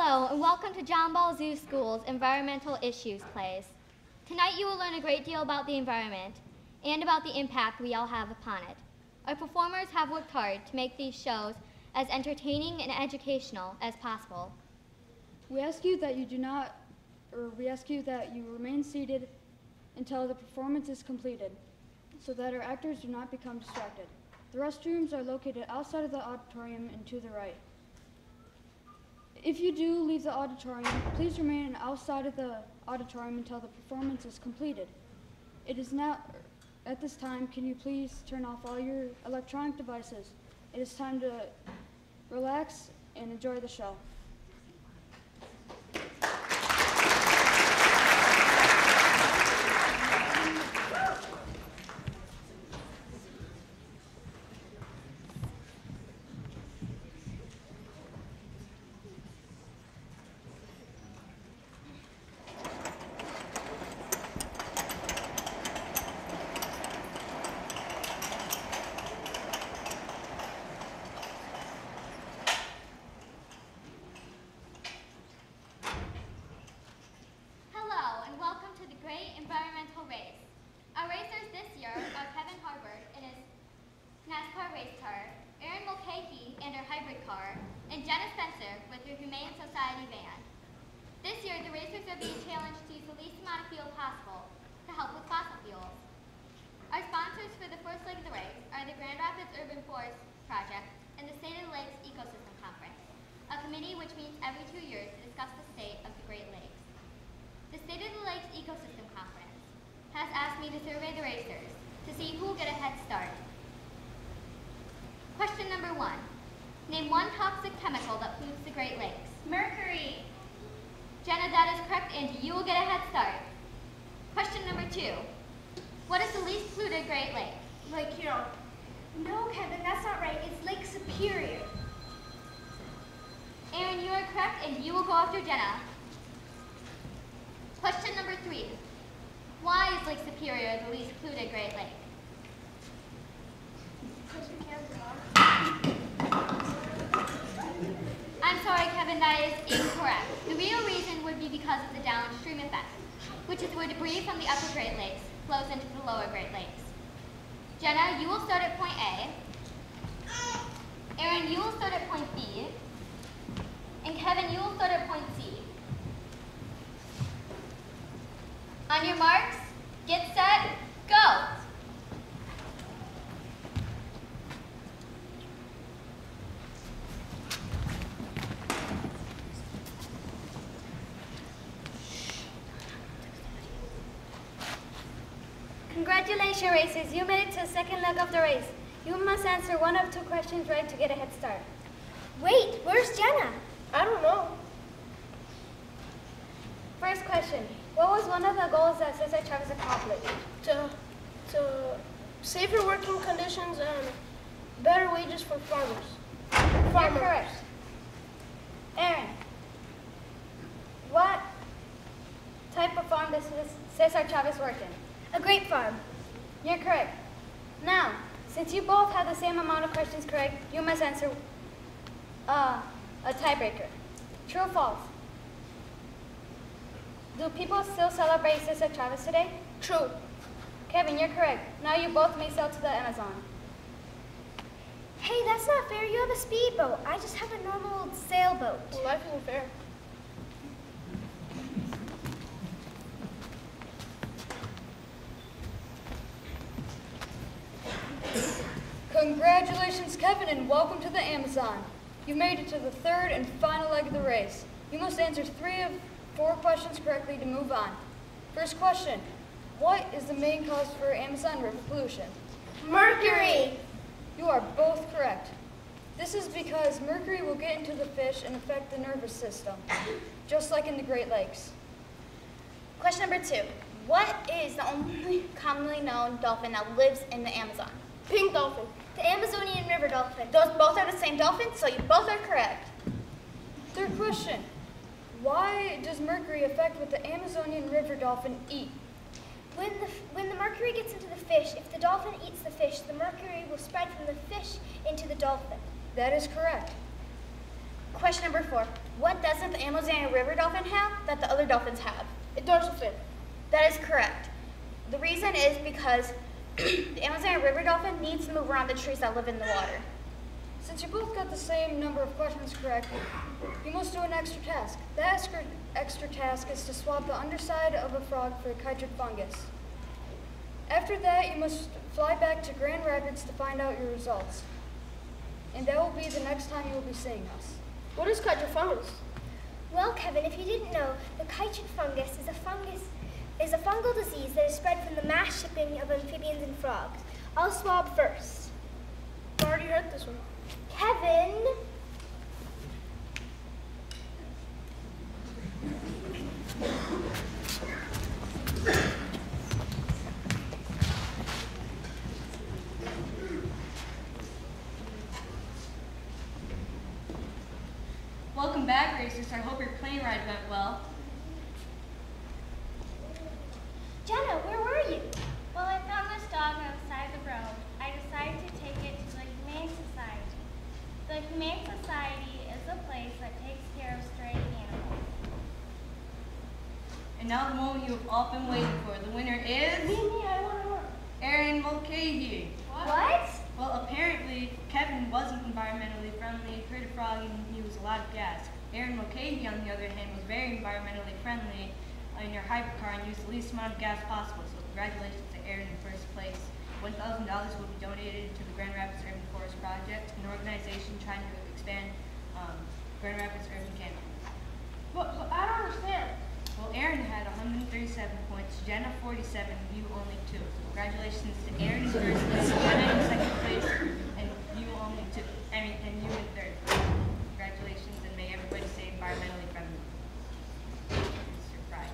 Hello, and welcome to John Ball Zoo School's Environmental Issues Plays. Tonight you will learn a great deal about the environment and about the impact we all have upon it. Our performers have worked hard to make these shows as entertaining and educational as possible. We ask you that you remain seated until the performance is completed, so that our actors do not become distracted. The restrooms are located outside of the auditorium and to the right. If you do leave the auditorium, please remain outside of the auditorium until the performance is completed. It is now, at this time, can you please turn off all your electronic devices? It is time to relax and enjoy the show. Environmental race. Our racers this year are Kevin Harbert in his NASCAR race car, Aaron Mulcahy in her hybrid car, and Jenna Spencer with her Humane Society van. This year, the racers are being challenged to use the least amount of fuel possible to help with fossil fuels. Our sponsors for the first leg of the race are the Grand Rapids Urban Forest Project and the State of the Lakes Ecosystem Conference, a committee which meets every 2 years to discuss the state of the Great Lakes. The State of the Lakes Ecosystem Conference has asked me to survey the racers to see who will get a head start. Question number 1. Name one toxic chemical that pollutes the Great Lakes. Mercury. Jenna, that is correct, and you will get a head start. Question number 2. What is the least polluted Great Lake? Lake Huron. No, Kevin, that's not right. It's Lake Superior. Aaron, you are correct, and you will go after Jenna. Question number 3. Why is Lake Superior the least polluted Great Lake? I'm sorry, Kevin, that is incorrect. The real reason would be because of the downstream effect, which is where debris from the upper Great Lakes flows into the lower Great Lakes. Jenna, you will start at point A. Aaron, you will start at point B. And Kevin, you will start at point C. On your marks, get set, go! Congratulations, racers. You made it to the second leg of the race. You must answer one of 2 questions right to get a head start. Wait, where's Jenna? I don't know. First question. What was one of the goals that Cesar Chavez accomplished? To safer working conditions and better wages for farmers. You're correct. Aaron, what type of farm does Cesar Chavez work in? A grape farm. You're correct. Now, since you both have the same amount of questions correct, you must answer a tiebreaker. True or false? Do people still celebrate Cesar Chavez today? True. Kevin, you're correct. Now you both may sail to the Amazon. Hey, that's not fair. You have a speedboat. I just have a normal sailboat. Well, life isn't fair. Congratulations, Kevin, and welcome to the Amazon. You made it to the third and final leg of the race. You must answer 3 of 4 questions correctly to move on. First question, what is the main cause for Amazon river pollution? Mercury. You are both correct. This is because mercury will get into the fish and affect the nervous system, just like in the Great Lakes. Question number 2. What is the only commonly known dolphin that lives in the Amazon? Pink dolphin. The Amazonian river dolphin. Those both are the same dolphin, so you both are correct. Third question, why does mercury affect what the Amazonian river dolphin eat? When the mercury gets into the fish, if the dolphin eats the fish, the mercury will spread from the fish into the dolphin. That is correct. Question number 4. What doesn't the Amazon river dolphin have that the other dolphins have? A dorsal fin. That is correct. The reason is because the Amazon river dolphin needs to move around the trees that live in the water. Since you both got the same number of questions correct, you must do an extra task. The extra task is to swab the underside of a frog for chytrid fungus. After that, you must fly back to Grand Rapids to find out your results. And that will be the next time you will be seeing us. What is chytrid fungus? Well, Kevin, if you didn't know, the chytrid fungus is a fungal disease that is spread from the mass shipping of amphibians and frogs. I'll swab first. I already heard this one. Kevin! Welcome back, racers. I hope your plane ride went well. Jenna, where were you? Well, I found this dog on the side of the road. I decided to take it to the Humane Society. The Humane Society is a place that takes care of stray animals. And now the moment you have all been waiting for. The winner is I want to know. Aaron Mulcahy. What? Well, apparently Kevin wasn't environmentally friendly, heard a frog, and he used a lot of gas. Aaron Mulcahy, on the other hand, was very environmentally friendly in your hybrid car and used the least amount of gas possible. So congratulations to Aaron in first place. $1,000 will be donated to the Grand Rapids Urban Forest Project, an organization trying to expand Grand Rapids urban canopies. But I don't understand. Well, Aaron had 137 points, Jenna 47, you only 2. So congratulations to Aaron in first place, Jenna in second place, and you only 2. And you in third. Congratulations, and may everybody stay environmentally friendly. It's your prize.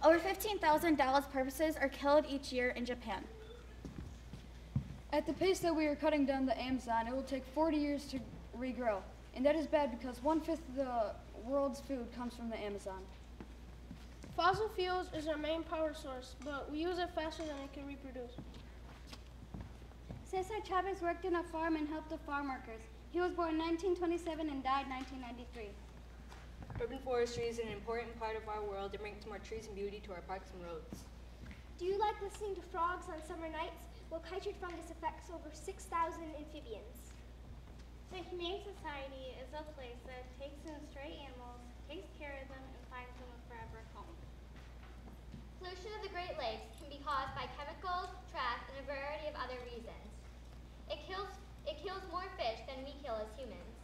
Over 15,000 Dallas porpoises are killed each year in Japan. At the pace that we are cutting down the Amazon, it will take 40 years to regrow. And that is bad because 1/5 of the world's food comes from the Amazon. Fossil fuels is our main power source, but we use it faster than it can reproduce. Cesar Chavez worked in a farm and helped the farm workers. He was born in 1927 and died 1993. Urban forestry is an important part of our world. It brings more trees and beauty to our parks and roads. Do you like listening to frogs on summer nights? Well, chytrid fungus affects over 6,000 amphibians. The Humane Society is a place that takes in stray animals, takes care of them, and finds them a forever home. Pollution of the Great Lakes can be caused by chemicals, trash, and a variety of other reasons. It kills more fish than we kill as humans.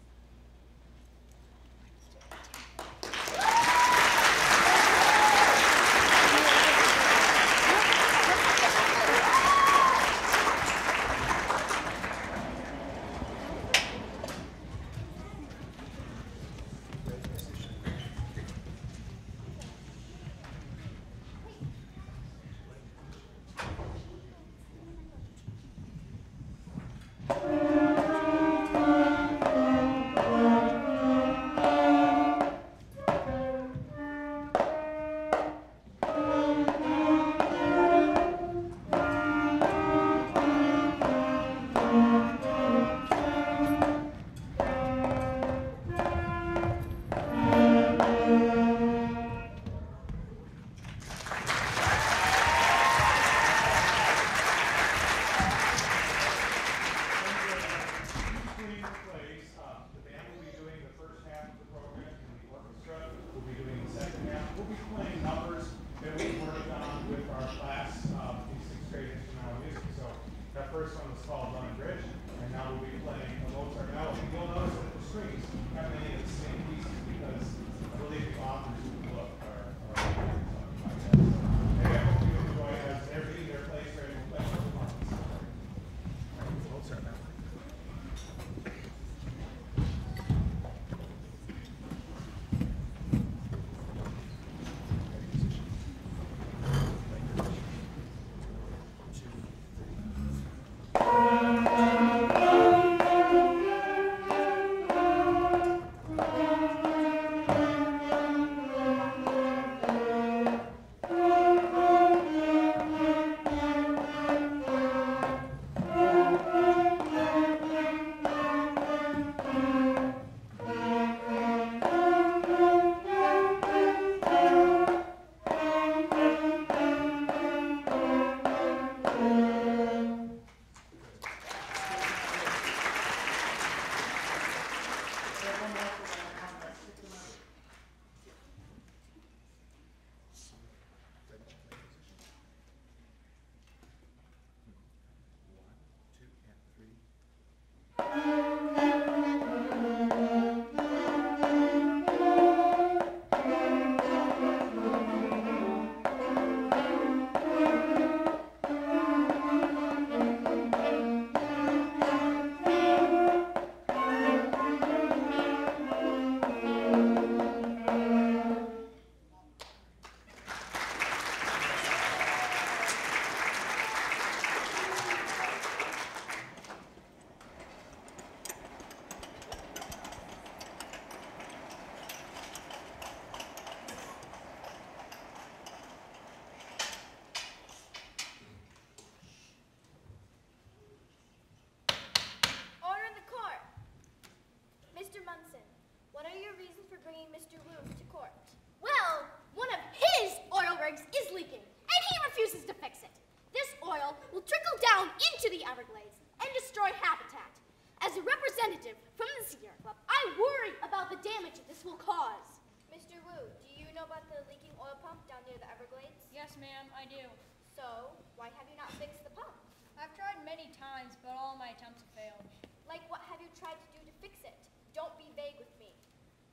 Mr. Munson, what are your reasons for bringing Mr. Wu to court? Well, one of his oil rigs is leaking, and he refuses to fix it. This oil will trickle down into the Everglades and destroy habitat. As a representative from the Sierra Club, I worry about the damage this will cause. Mr. Wu, do you know about the leaking oil pump down near the Everglades? Yes, ma'am, I do. So, why have you not fixed the pump? I've tried many times, but all my attempts have failed. Like, what have you tried to do to fix it? Don't be vague with me.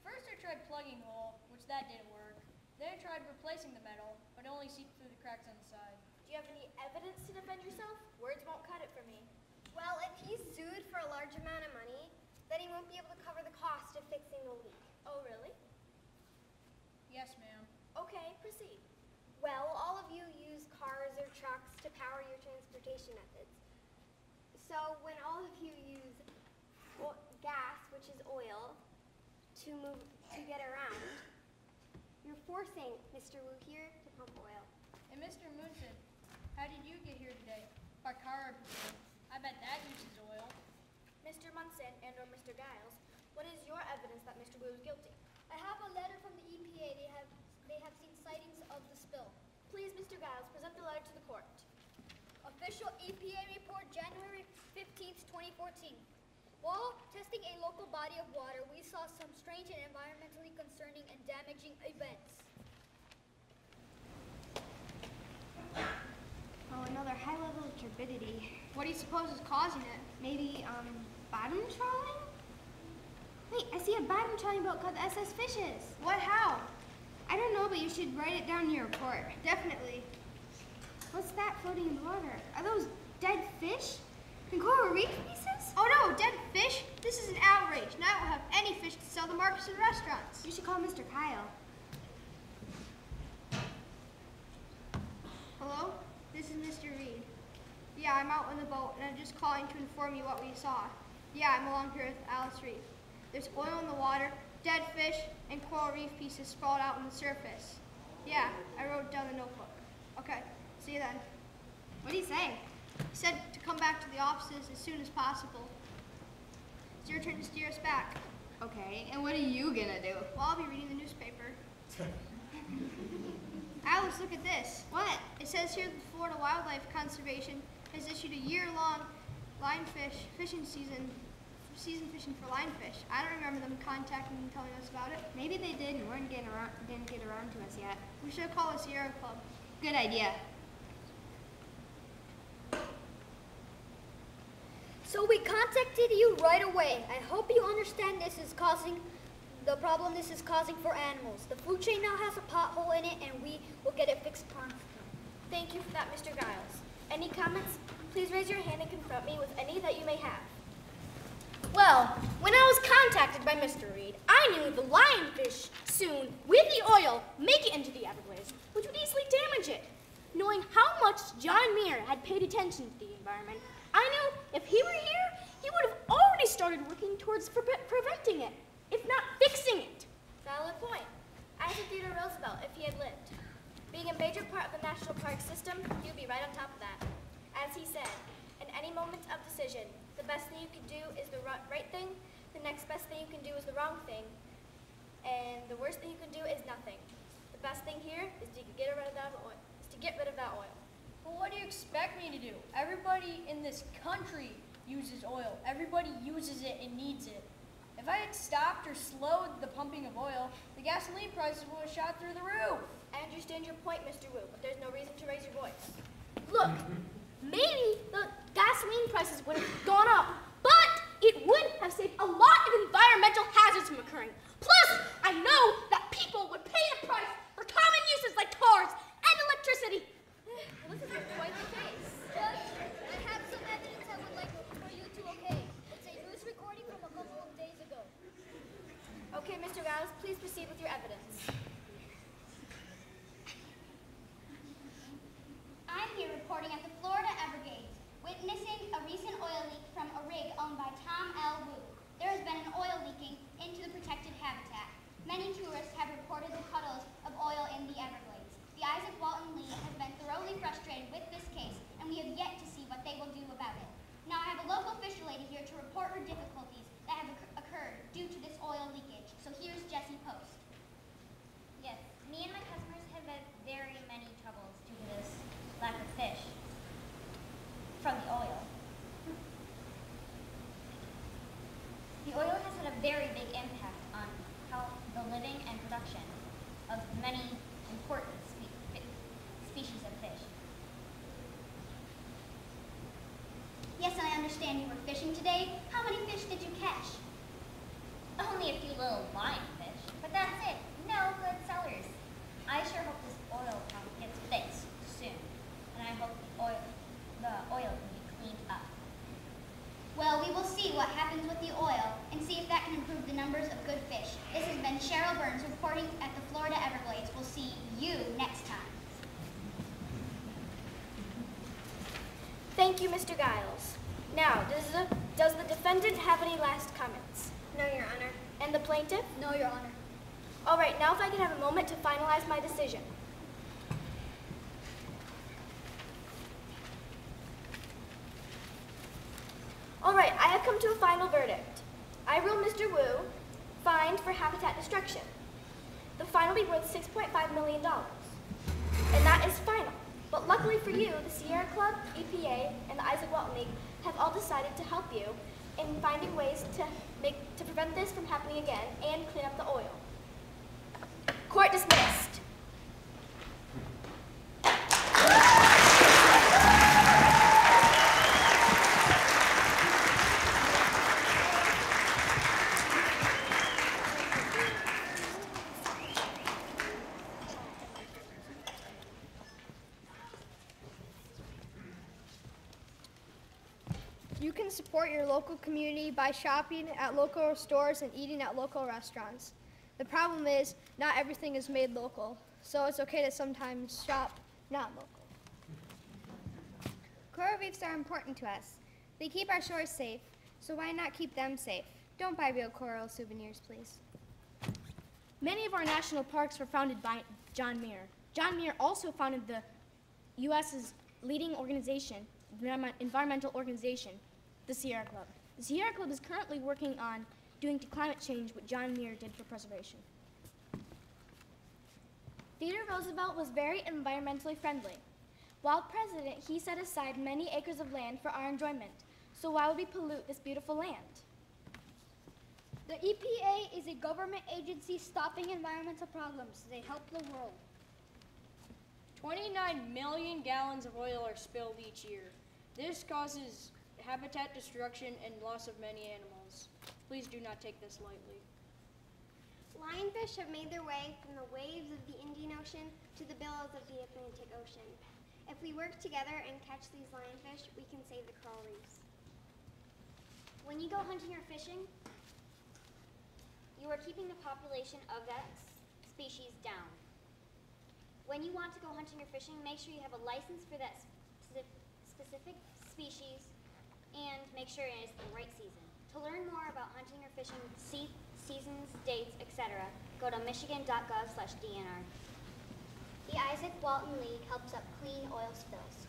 First, I tried plugging the hole, which that didn't work. Then I tried replacing the metal, but it only seeped through the cracks on the side. Do you have any evidence to defend yourself? Words won't cut it for me. Well, if he's sued for a large amount of money, then he won't be able to cover the cost of fixing the leak. Oh, really? Yes, ma'am. Okay, proceed. Well, all of you use cars or trucks to power your transportation methods. So when all of you use gas, which is oil, to get around, you're forcing Mr. Wu here to pump oil. And Mr. Munson, how did you get here today? By car, I presume. I bet that uses oil. Mr. Munson and or Mr. Giles, what is your evidence that Mr. Wu is guilty? I have a letter from the EPA. They have seen sightings of the spill. Please, Mr. Giles, present the letter to the court. Official EPA report, January 15th, 2014. While testing a local body of water, we saw some strange and environmentally concerning and damaging events. Oh, another high level of turbidity. What do you suppose is causing it? Maybe, bottom trawling? Wait, I see a bottom trawling boat called the SS Fishes. What? How? I don't know, but you should write it down in your report. Definitely. What's that floating in the water? Are those dead fish? And coral reef pieces? Oh no, dead fish? This is an outrage. Now I won't have any fish to sell to markets and restaurants. You should call Mr. Kyle. Hello? This is Mr. Reed. Yeah, I'm out on the boat, and I'm just calling to inform you what we saw. Yeah, I'm along here with Alice Reed. There's oil in the water, dead fish, and coral reef pieces sprawled out on the surface. Yeah, I wrote down the notebook. Okay, see you then. What do you say? He said to come back to the offices as soon as possible. It's your turn to steer us back. Okay, and what are you gonna do? Well, I'll be reading the newspaper. Alice, look at this. What? It says here that the Florida Wildlife Conservation has issued a year-long fishing season fishing for lionfish. I don't remember them contacting and telling us about it. Maybe they did and didn't get around to us yet. We should call the Sierra Club. Good idea. So we contacted you right away. I hope you understand the problem this is causing for animals. The food chain now has a pothole in it, and we will get it fixed promptly. Thank you for that, Mr. Giles. Any comments? Please raise your hand and confront me with any that you may have. Well, when I was contacted by Mr. Reed, I knew the lionfish soon, with the oil, make it into the Everglades, which would easily damage it. Knowing how much John Muir had paid attention to the environment, I knew if he were here, he would have already started working towards preventing it, if not fixing it. Valid point. As did Theodore Roosevelt if he had lived. Being a major part of the national park system, he would be right on top of that. As he said, in any moment of decision, the best thing you can do is the right thing, the next best thing you can do is the wrong thing, and the worst thing you can do is nothing. The best thing here is to get rid of that oil. Well, what do you expect me to do? Everybody in this country uses oil. Everybody uses it and needs it. If I had stopped or slowed the pumping of oil, the gasoline prices would have shot through the roof. I understand your point, Mr. Wu, but there's no reason to raise your voice. Look, maybe the gasoline prices would have gone up, but it have saved a lot of environmental hazards from occurring. Plus, I know that people would pay the price for common uses like cars and electricity. Well, this isn't quite the case. Judge, I have some evidence I would like for you to okay. It's a news recording from a couple of days ago. Okay, Mr. Giles, please proceed with your evidence. I'm here reporting at the Florida Everglades, witnessing a recent oil leak from a rig owned by Tom L. Wu. There has been an oil leaking into the protected habitat. Many tourists have reported the puddles of oil in the Everglades. The Isaac Walton Lee has been thoroughly frustrated with this case, and we have yet to see what they will do about it. Now I have a local official lady here to report her difficulties that have occurred due to this oil leakage. So here's Jessie Post. Yes, me and my customers have had very many troubles due to this lack of fish from the oil. The oil has had a very big impact on the living and production of many important species of fish. Yes, I understand you were fishing today. How many fish did you catch? Only a few little lionfish, but that's it. No good sellers. I sure hope this oil pump gets fixed soon, and I hope the oil can be cleaned up. Well, we will see what happens with the oil and see if that can improve the numbers of good fish. This has been Cheryl Burns reporting at the Florida Everglades. We'll see you next time. Thank you, Mr. Giles. Now, does the defendant have any last comments? No, Your Honor. And the plaintiff? No, Your Honor. All right, now if I could have a moment to finalize my decision. All right, I have come to a final verdict. I rule Mr. Wu fined for habitat destruction. The fine will be worth $6.5 million. And that is final. But luckily for you, the Sierra Club, EPA, and the Isaac Walton League have all decided to help you in finding ways to prevent this from happening again and clean up the oil. Court dismissed. You can support your local community by shopping at local stores and eating at local restaurants. The problem is, not everything is made local, so it's okay to sometimes shop not local. Coral reefs are important to us. They keep our shores safe, so why not keep them safe? Don't buy real coral souvenirs, please. Many of our national parks were founded by John Muir. John Muir also founded the U.S.'s leading organization, environmental organization, the Sierra Club. The Sierra Club is currently working on doing to climate change what John Muir did for preservation. Theodore Roosevelt was very environmentally friendly. While president, he set aside many acres of land for our enjoyment. So why would we pollute this beautiful land? The EPA is a government agency stopping environmental problems. They help the world. 29 million gallons of oil are spilled each year. This causes habitat destruction and loss of many animals. Please do not take this lightly. Lionfish have made their way from the waves of the Indian Ocean to the billows of the Atlantic Ocean. If we work together and catch these lionfish, we can save the coral reefs. When you go hunting or fishing, you are keeping the population of that species down. When you want to go hunting or fishing, make sure you have a license for that specific species and make sure it is the right season. To learn more about hunting or fishing, seasons, dates, etc., go to michigan.gov/DNR. The Isaac Walton League helps up clean oil spills.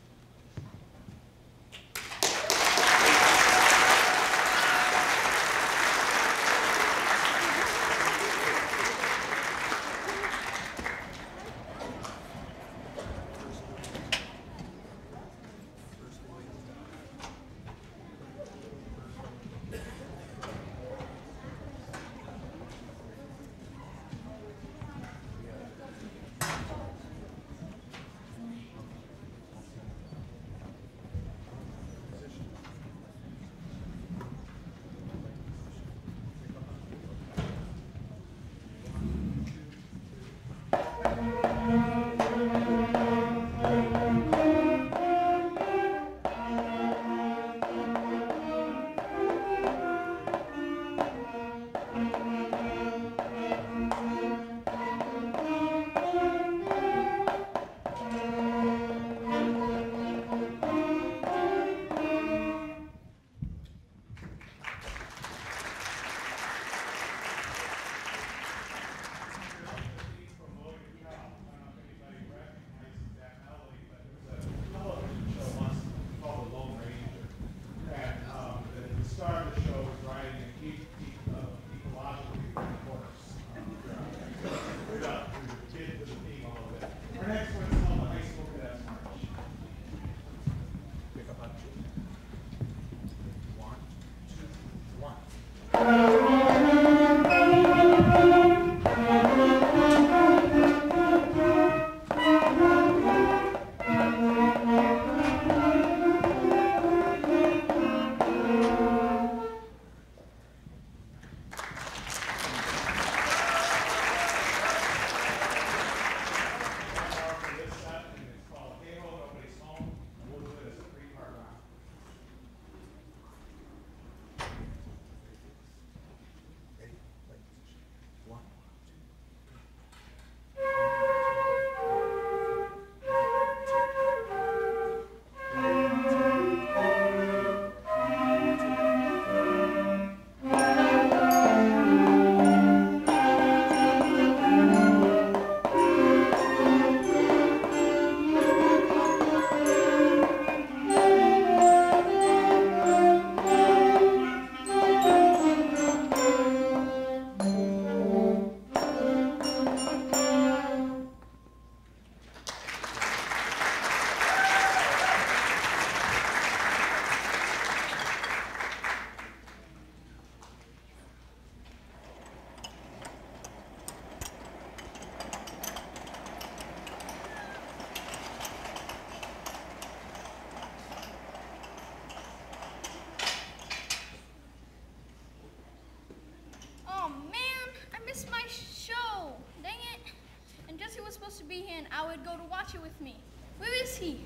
to be here and I would go to watch it with me. Where is he?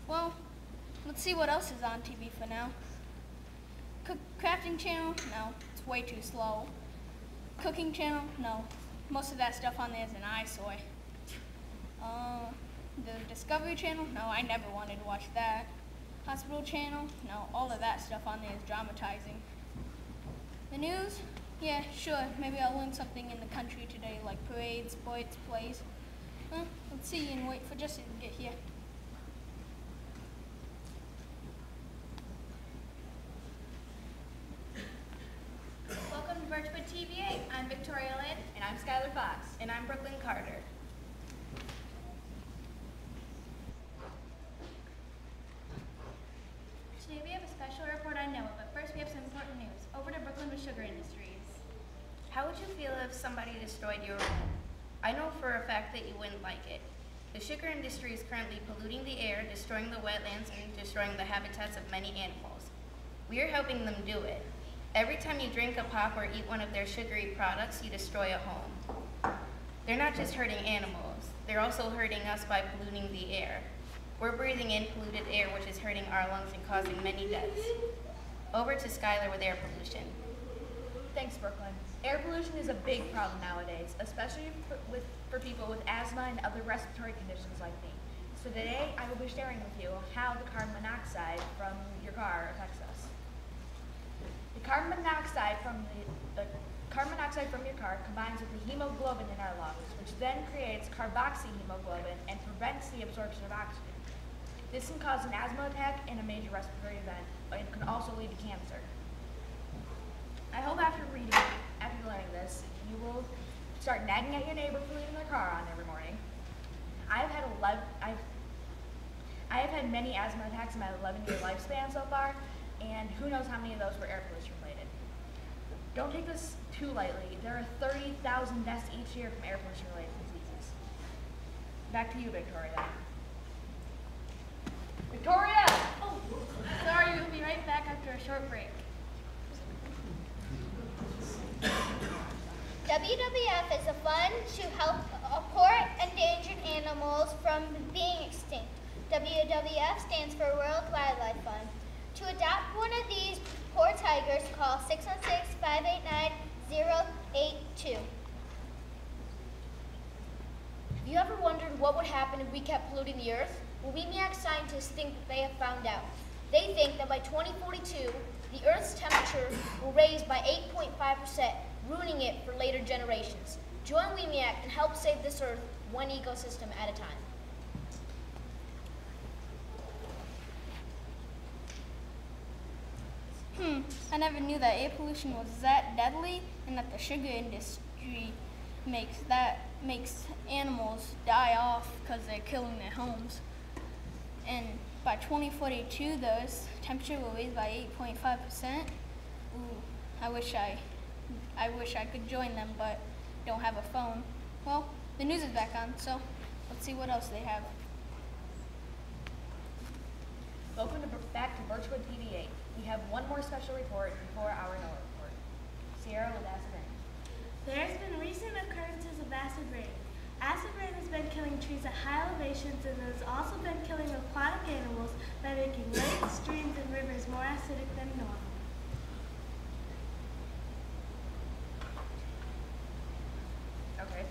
Well, let's see what else is on TV for now. Crafting channel? No, it's way too slow. Cooking channel? No. Most of that stuff on there is an eyesore. The Discovery Channel? No, I never wanted to watch that. Hospital Channel? No, all of that stuff on there is dramatizing. The news? Yeah, sure, maybe I'll learn something in the country today, like parades, sports, plays. Let's see and wait for Jesse to get here. Welcome to Birchwood TVA. I'm Victoria Lynn. And I'm Skylar Fox. And I'm Brooklyn Carter. Today we have a special report on NOAA, but first we have some important news. Over to Brooklyn with Sugar Industries. How would you feel if somebody destroyed your home? I know for a fact that you wouldn't like it. The sugar industry is currently polluting the air, destroying the wetlands, and destroying the habitats of many animals. We are helping them do it. Every time you drink a pop or eat one of their sugary products, you destroy a home. They're not just hurting animals, they're also hurting us by polluting the air. We're breathing in polluted air, which is hurting our lungs and causing many deaths. Over to Skylar with air pollution. Thanks, Brooklyn. Air pollution is a big problem nowadays, especially for people with asthma and other respiratory conditions like me. So today, I will be sharing with you how the carbon monoxide from your car affects us. The carbon monoxide from your car combines with the hemoglobin in our lungs, which then creates carboxyhemoglobin and prevents the absorption of oxygen. This can cause an asthma attack and a major respiratory event, and can also lead to cancer. I hope after learning this, you will start nagging at your neighbor for leaving their car on every morning. I have had many asthma attacks in my 11-year lifespan so far, and who knows how many of those were air pollution related. Don't take this too lightly. There are 30,000 deaths each year from air pollution related diseases. Back to you, Victoria. Victoria! Oh, sorry, we'll be right back after a short break. WWF is a fund to help support endangered animals from being extinct. WWF stands for World Wildlife Fund. To adopt one of these poor tigers, call 616-589-082. Have you ever wondered what would happen if we kept polluting the earth? Well, WEMEAC scientists think that they have found out. They think that by 2042, the Earth's temperature will raise by 8.5%, ruining it for later generations. Join WEMEAC and help save this Earth one ecosystem at a time. I never knew that air pollution was that deadly, and that the sugar industry makes animals die off because they're killing their homes. And by 2042, the Earth's temperature will raise by 8.5%. I wish I could join them, but don't have a phone. Well, the news is back on, so let's see what else they have. Welcome back to Birchwood TVA. We have one more special report before our NOAA report. Sierra with acid rain. There has been recent occurrences of acid rain. Acid rain has been killing trees at high elevations and has also been killing aquatic animals by making lakes, streams, and rivers more acidic than normal. Okay.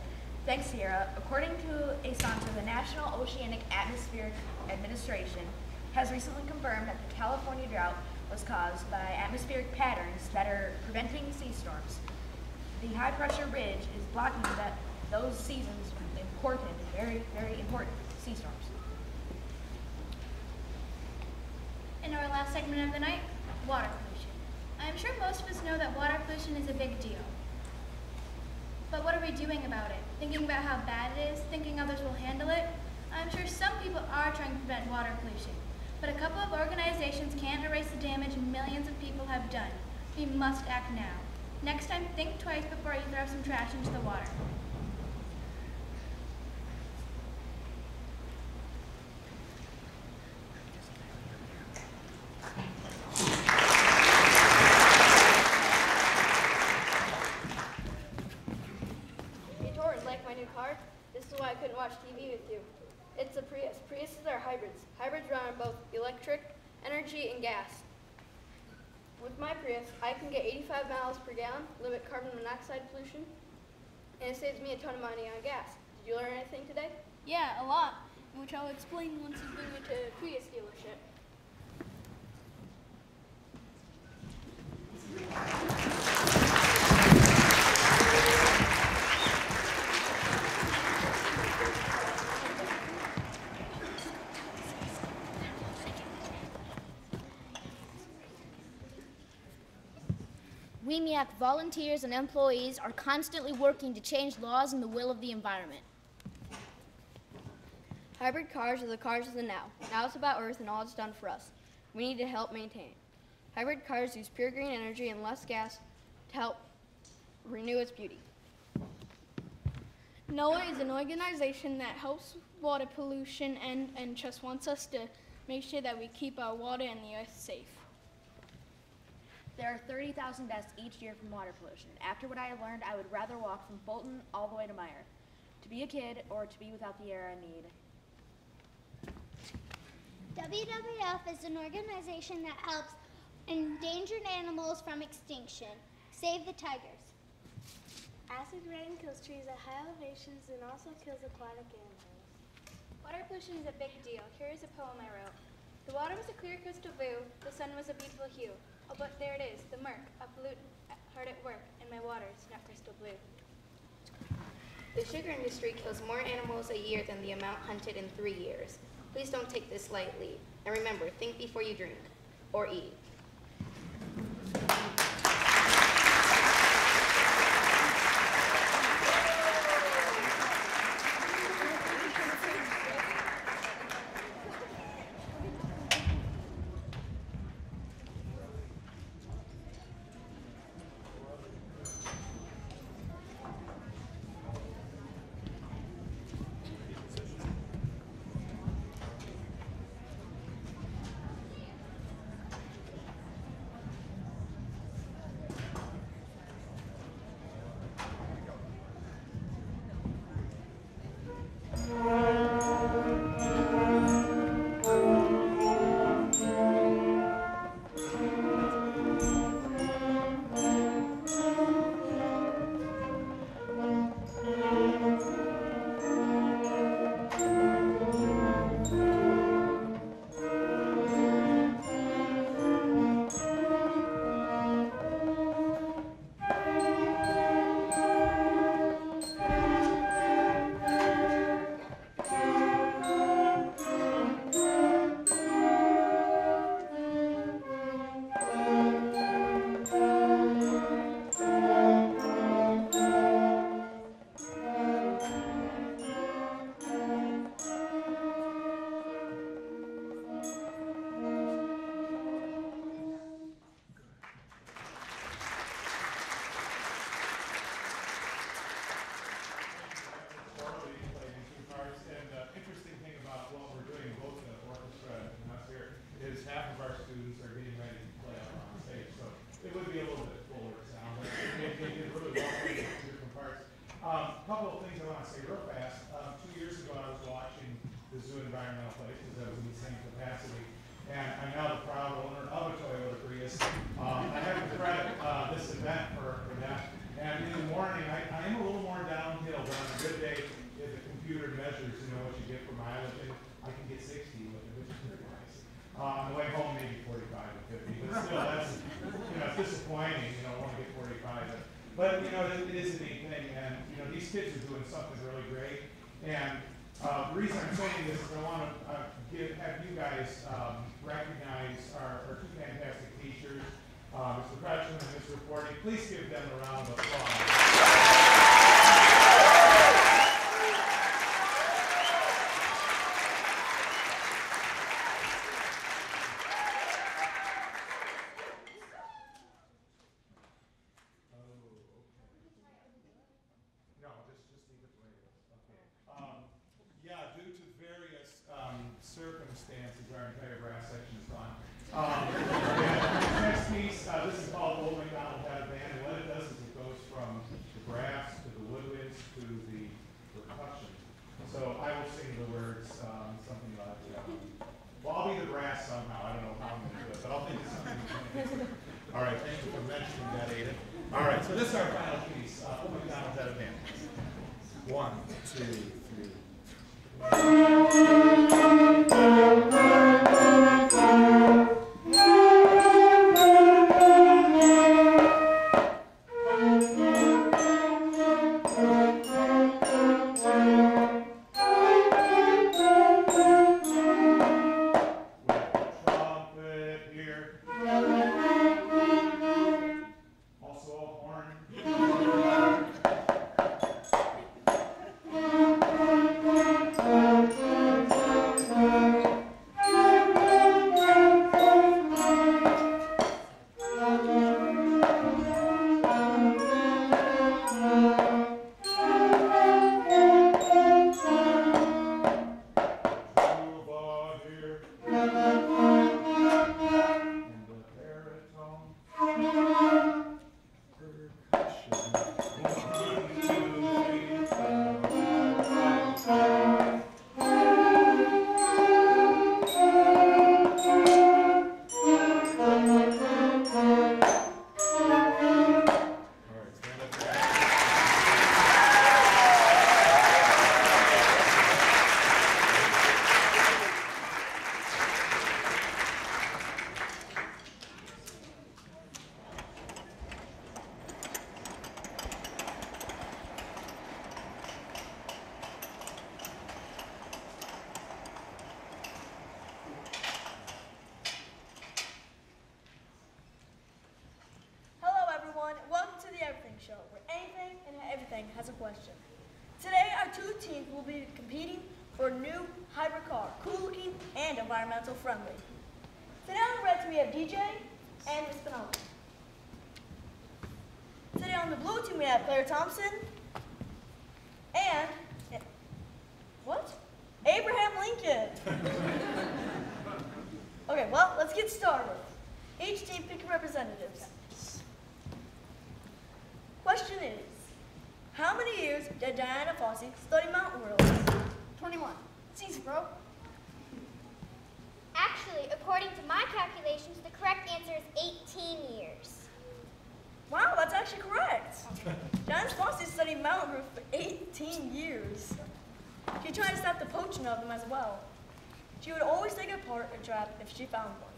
Thanks, Sierra. According to a sponsor, the National Oceanic Atmospheric Administration has recently confirmed that the California drought was caused by atmospheric patterns that are preventing sea storms. The high-pressure ridge is blocking those seasons important, very, very important sea storms. In our last segment of the night, water pollution. I'm sure most of us know that water pollution is a big deal. But what are we doing about it? Thinking about how bad it is? Thinking others will handle it? I'm sure some people are trying to prevent water pollution. But a couple of organizations can't erase the damage millions of people have done. We must act now. Next time, think twice before you throw some trash into the water. Hey, Torrin, like my new car? This is why I couldn't watch TV with you. It's a Prius. Priuses are hybrids. Hybrids run on both electric, energy, and gas. With my Prius, I can get 85 miles per gallon, limit carbon monoxide pollution, and it saves me a ton of money on gas. Did you learn anything today? Yeah, a lot, which I'll explain once you bring me to a Prius dealership. WEMIAC volunteers and employees are constantly working to change laws and the will of the environment. Hybrid cars are the cars of the now. Now it's about Earth and all it's done for us. We need to help maintain it. Hybrid cars use pure green energy and less gas to help renew its beauty. NOAA is an organization that helps water pollution and just wants us to make sure that we keep our water and the earth safe. There are 30,000 deaths each year from water pollution. After what I have learned, I would rather walk from Fulton all the way to Meyer. To be a kid or to be without the air I need. WWF is an organization that helps endangered animals from extinction. Save the tigers. Acid rain kills trees at high elevations and also kills aquatic animals. Water pollution is a big deal. Here is a poem I wrote. The water was a clear crystal blue, the sun was a beautiful hue. Oh, but there it is, the murk, a pollutant hard at work, and my water's not crystal blue. The sugar industry kills more animals a year than the amount hunted in 3 years. Please don't take this lightly. And remember, think before you drink or eat. But, it is a neat thing, and, these kids are doing something really great. And the reason I'm saying this is I want to have you guys recognize our two fantastic teachers, Mr. Crutchman and Mr. Forty. Please give them a round of applause. Circumstances, our entire brass section is gone. Next piece, this is called Old MacDonald Had a Band, and what it does is it goes from the brass to the woodwinds to the percussion. All right, thank you for mentioning that, Aiden. All right, so this is our final piece. Hold McDonald's at a band. 1, 2, has a question. Today, our two teams will be competing for a new hybrid car, cool looking and environmental friendly. Today on the red team we have DJ and Miss Penalty. Today on the blue team we have Claire Thompson and, what? Abraham Lincoln. Okay, well, let's get started. Each team pick representatives. Question is, how many years did Diana Fossey study mountain worlds? 21. It's easy, bro. Actually, according to my calculations, the correct answer is 18 years. Wow, that's actually correct. Diana Fossey studied mountain roof for 18 years. She tried to stop the poaching of them as well. She would always take apart a trap if she found one.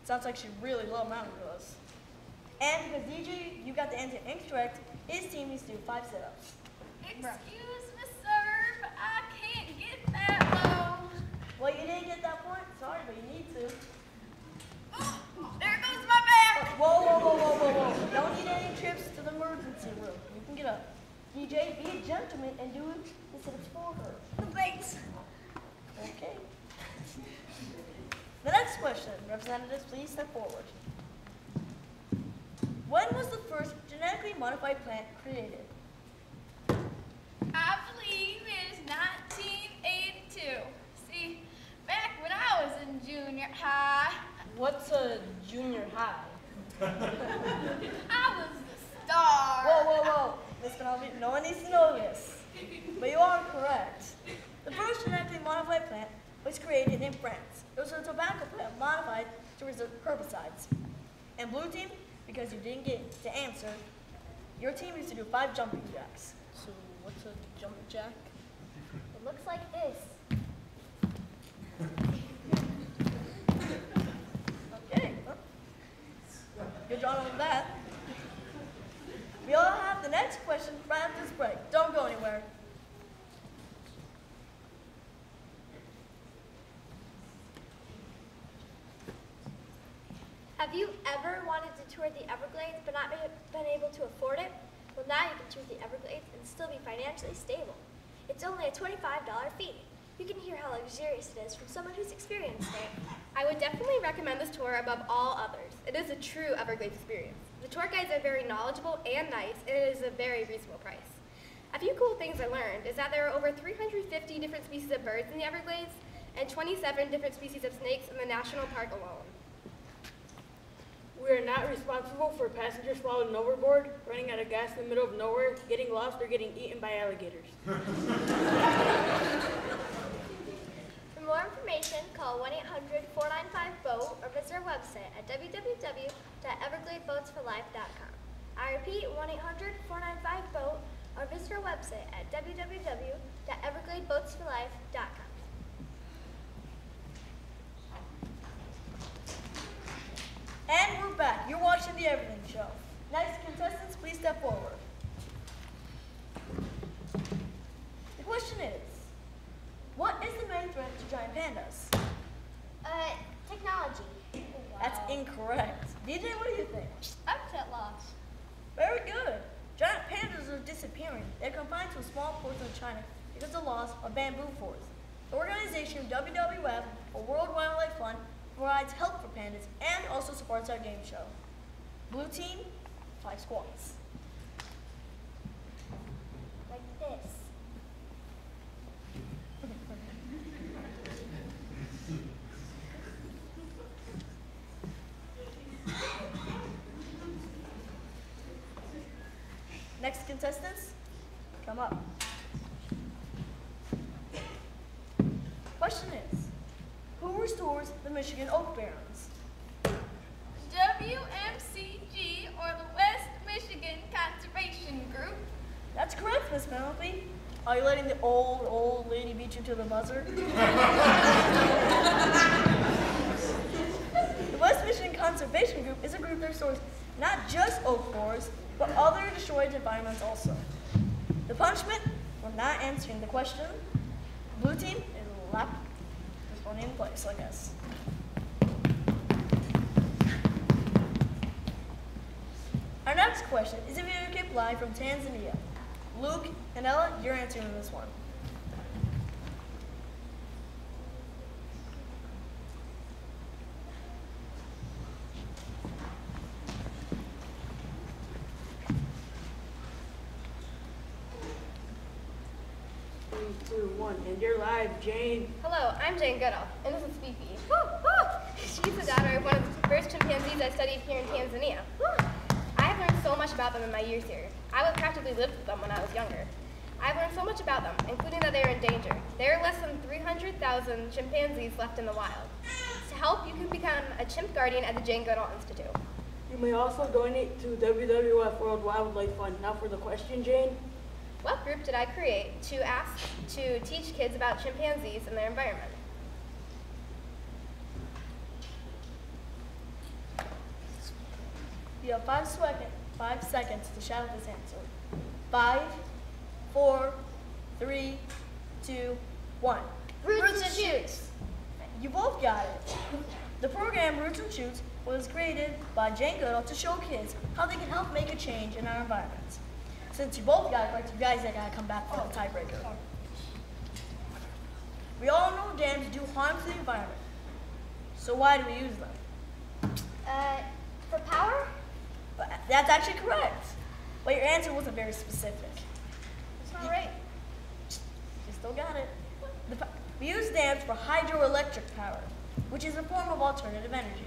Sounds like she really loved mountain gorillas. And because DJ, you got the answer incorrect, his team needs to do 5 sit-ups. Excuse me, sir, but I can't get that low. Well, you didn't get that point. Sorry, but you need to. Oh, there goes my back. Whoa, whoa, whoa, whoa, whoa, whoa. Don't need any trips to the emergency room. You can get up. DJ, be a gentleman and do the sit-ups for her. Thanks. Okay. The next question, representatives, please step forward. When was the first genetically modified plant created? I believe it is 1982. See, back when I was in junior high. What's a junior high? I was the star. Whoa, whoa, whoa. Miss Penelope, no one needs to know this. But you are correct. The first genetically modified plant was created in France. It was a tobacco plant modified to resist herbicides. And blue team, because you didn't get to answer, your team needs to do 5 jumping jacks. So what's a jump jack? It looks like this. Okay. Well, good job on that. We all have the next question right after this break. Don't go anywhere. Have you ever wanted to tour the Everglades but not been able to afford it? Well, now you can tour the Everglades and still be financially stable. It's only a $25 fee. You can hear how luxurious it is from someone who's experienced it. I would definitely recommend this tour above all others. It is a true Everglades experience. The tour guides are very knowledgeable and nice, and it is a very reasonable price. A few cool things I learned is that there are over 350 different species of birds in the Everglades and 27 different species of snakes in the national park alone. We are not responsible for passengers falling overboard, running out of gas in the middle of nowhere, getting lost, or getting eaten by alligators. For more information, call 1-800-495-BOAT or visit our website at www.grs.gov. repeat, 1-800-495-BOAT, or visit our website at www.evergladeboatsforlife.com. And we're back. You're watching The Everything Show. Next, contestants, please step forward. The question is, what is the main threat to giant pandas? Technology. That's incorrect. DJ, what do you think? Habitat loss. Very good. Giant pandas are disappearing. They're confined to a small portion of China because of the loss of bamboo forests. The organization WWF, or World Wildlife Fund, provides help for pandas and also supports our game show. Blue team, 5 squats. Like this. Next contestants, come up. Question is, who restores the Michigan oak barrens? WMCG, or the West Michigan Conservation Group. That's correct, Miss Penelope. Are you letting the old lady beat you to the buzzer? The West Michigan Conservation Group is a group that restores not just oak forests, but other destroyed environments also. The punishment for not answering the question, blue team is left responding in place, I guess. Our next question is a video clip live from Tanzania. Luke and Ella, you're answering this one. And you're live, Jane. Hello, I'm Jane Goodall, and this is Fifi. She's the daughter of one of the first chimpanzees I studied here in Tanzania. I have learned so much about them in my years here. I would practically lived with them when I was younger. I've learned so much about them, including that they are endangered. There are less than 300,000 chimpanzees left in the wild. To help, you can become a chimp guardian at the Jane Goodall Institute. You may also donate to WWF World Wildlife Fund. Now for the question, Jane. What group did I create to teach kids about chimpanzees and their environment? You have 5 seconds to shout this answer. 5, 4, 3, 2, 1. Roots and Shoots. You both got it. The program Roots and Shoots was created by Jane Goodall to show kids how they can help make a change in our environment. Since you both got it right, you guys are gonna come back for the tiebreaker. We all know dams do harm to the environment. So why do we use them? For power? But that's actually correct. But your answer wasn't very specific. It's not right. You still got it. We use dams for hydroelectric power, which is a form of alternative energy.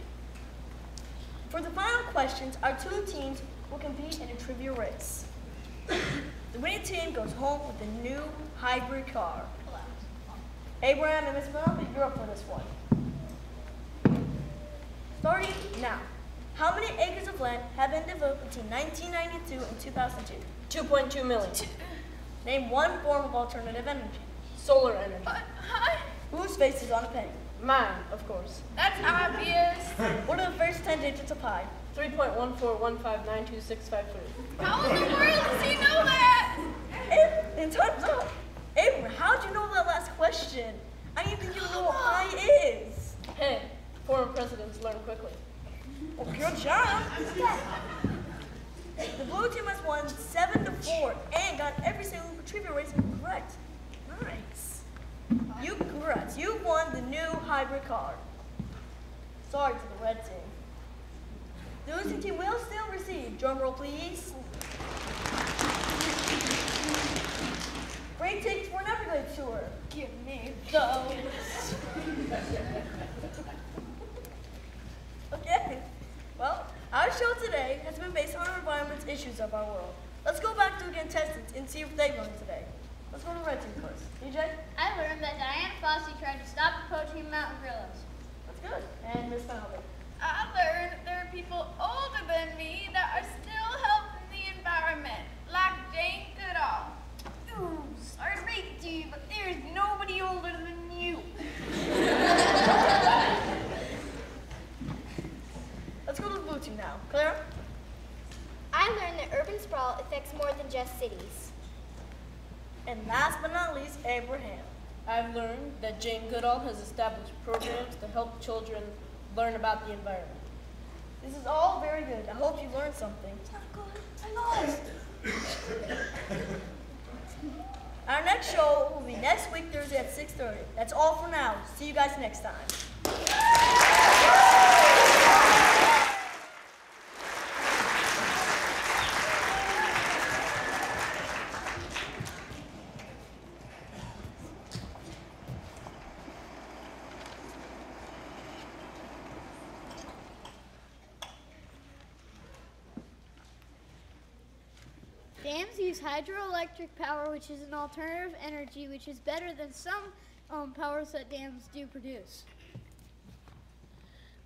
For the final questions, our 2 teams will compete in a trivia race. The winning team goes home with a new hybrid car. Abraham and Miss Penelope, you're up for this one. Starting now. How many acres of land have been developed between 1992 and 2002? 2.2 million. Name one form of alternative energy. Solar energy. Whose face is on a penny? Mine, of course. That's obvious. What are the first 10 digits of pi? 3.141592653. How in the world does he know that? And time's up. Abraham, how'd you know that last question? I don't even know what pi is. Hey, former presidents learn quickly. Well, good job. The blue team has won 7-4 and got every single trivia race correct. Nice. Congrats, you won the new hybrid car. Sorry to the red team. The losing team will still receive, drum roll please, free tickets for an Everglades tour. Give me those. Okay, well, our show today has been based on our environment's issues of our world. Let's go back to the contestants and see if they learned today. Let's go to red team first. DJ? I learned that Diana Fossey tried to stop the poaching of mountain gorillas. That's good. And Miss Penelope? I learned there are people older than me that are still helping the environment, like Jane Goodall. Ooh, sorry to break it to you, but there's nobody older than you. Let's go to the blue team now. Clara? I learned that urban sprawl affects more than just cities. And last but not least, Abraham. I've learned that Jane Goodall has established programs to help children learn about the environment. This is all very good. I hope you learned something. It's not good. I lost. Our next show will be next week, Thursday at 6:30. That's all for now. See you guys next time. Dams use hydroelectric power, which is an alternative energy, which is better than some powers that dams do produce.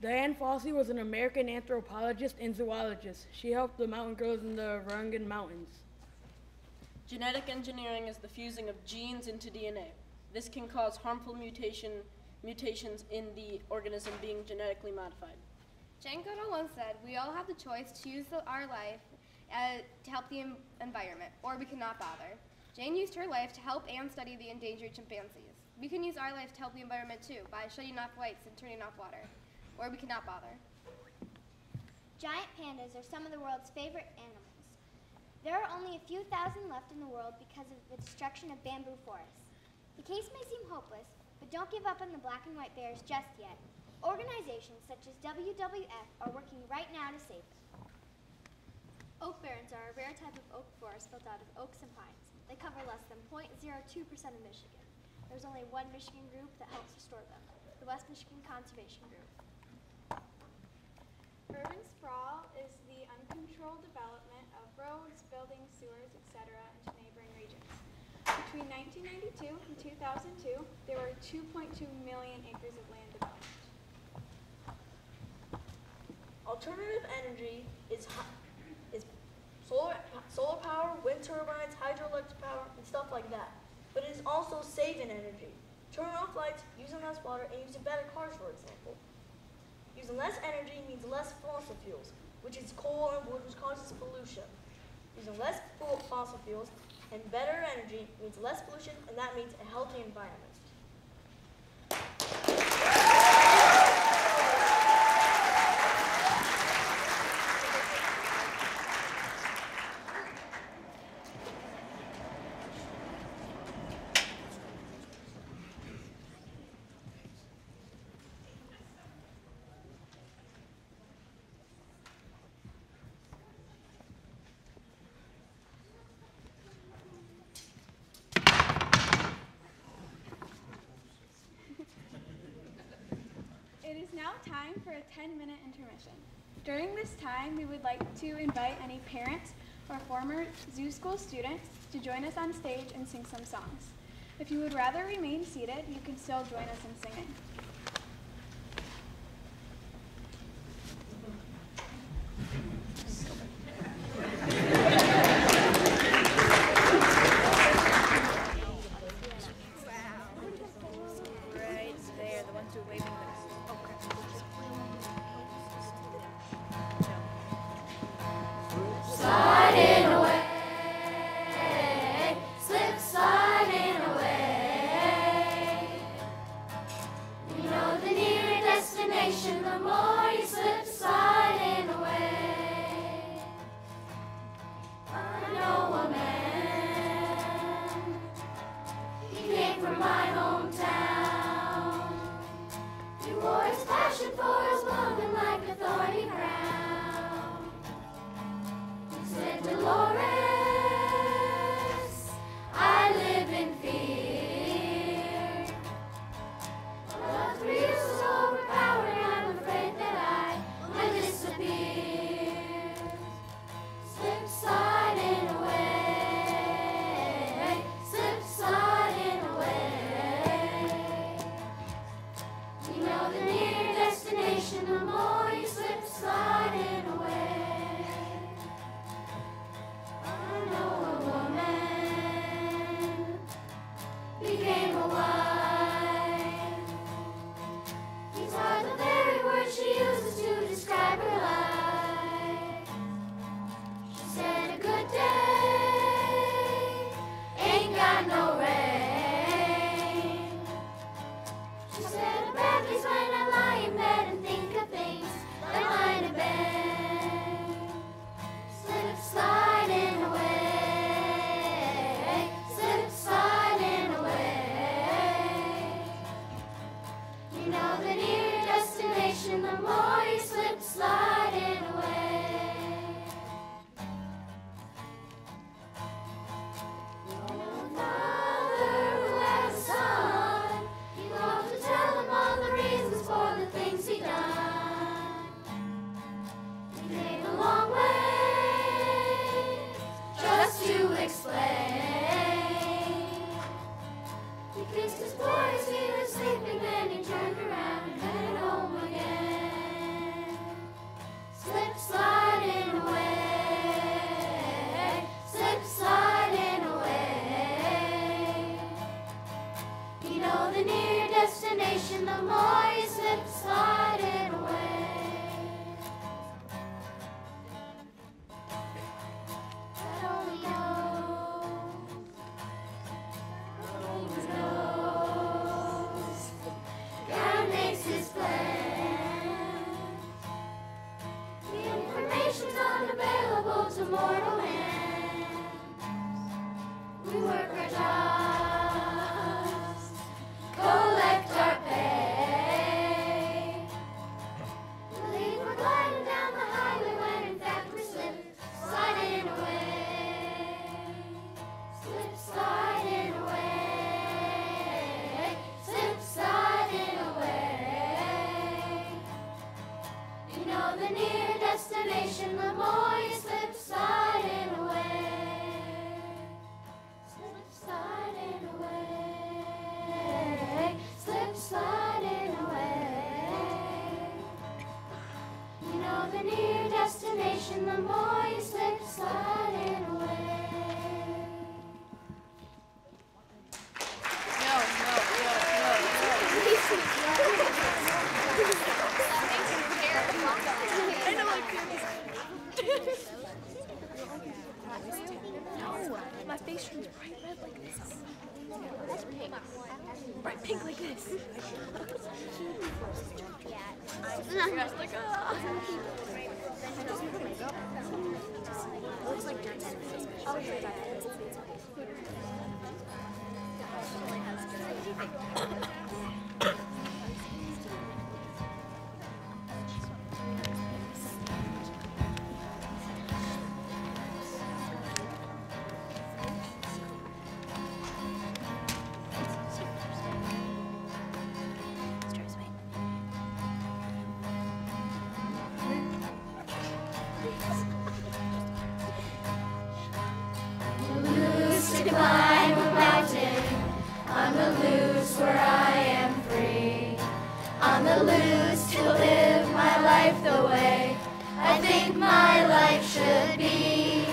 Diane Fossey was an American anthropologist and zoologist. She helped the mountain goats in the Rungan Mountains. Genetic engineering is the fusing of genes into DNA. This can cause harmful mutations in the organism being genetically modified. Jane Goodall once said, "We all have the choice to use our life to help the environment, or we cannot bother." Jane used her life to help and study the endangered chimpanzees. We can use our life to help the environment too, by shutting off lights and turning off water, or we cannot bother. Giant pandas are some of the world's favorite animals. There are only a few thousand left in the world because of the destruction of bamboo forests. The case may seem hopeless, but don't give up on the black and white bears just yet. Organizations such as WWF are working right now to save them. Oak barrens are a rare type of oak forest built out of oaks and pines. They cover less than 0.02% of Michigan. There's only one Michigan group that helps restore them, the West Michigan Conservation Group. Urban sprawl is the uncontrolled development of roads, buildings, sewers, etc. into neighboring regions. Between 1992 and 2002, there were 2.2 million acres of land developed. Alternative energy is solar power, wind turbines, hydroelectric power, and stuff like that. But it is also saving energy. Turning off lights, using less water, and using better cars, for example. Using less energy means less fossil fuels, which is coal and wood, which causes pollution. Using less fossil fuels and better energy means less pollution, and that means a healthy environment. It is now time for a 10-minute intermission. During this time, we would like to invite any parents or former zoo school students to join us on stage and sing some songs. If you would rather remain seated, you can still join us in singing. Slip sliding away. boy as he was sleeping, then he turned around and headed home again. Slip sliding away, slip sliding away. You know the nearer destination, the more you slip sliding away. God only knows, God makes his plan. The information's unavailable to mortal hands. We work our jobs, collect our pay. Believe we're gliding down the highway when in fact we're sliding away. Slip sliding away, slip sliding away. You know the nearer destination, the more you slip sliding away. Slip sliding away, slip sliding away. You know the nearer destination, the more you slip sliding away. My face turns bright red like this. That's pink. Bright pink like this. I'm just like, looks like Loose to climb a mountain, on the loose where I am free, on the loose to live my life the way I think my life should be.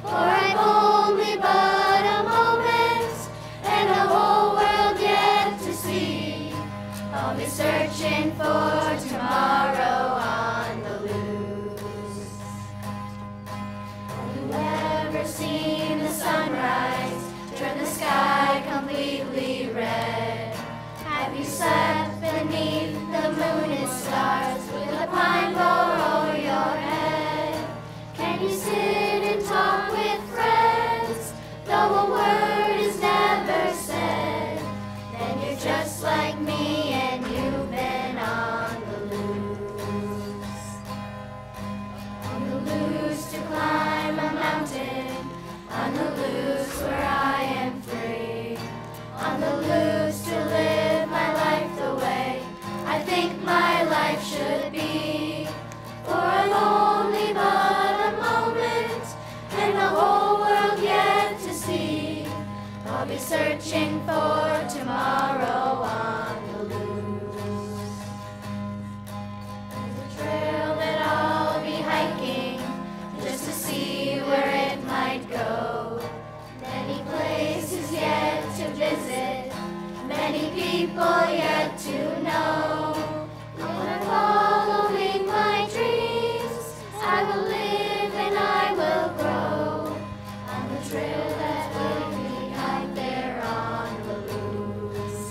For I've only but a moment and the whole world yet to see. I'll be searching for tomorrow on the loose. Have you ever seen the sunrise turn the sky completely red? Have you sat beneath the moon and stars with a pine bough over your head? Can you sit and talk with friends, though a word is never said? Then you're just like me and you've been on the loose. On the loose to climb a mountain, on the loose where I am free, on the loose to live my life the way I think my life should be. For I've only but a moment and the whole world yet to see. I'll be searching for tomorrow on the loose. There's a trail that I'll be hiking just to see where it might go. Many places yet to visit, many people yet to know. When I'm following my dreams, I will live and I will grow on the trail that will be out there on the loose.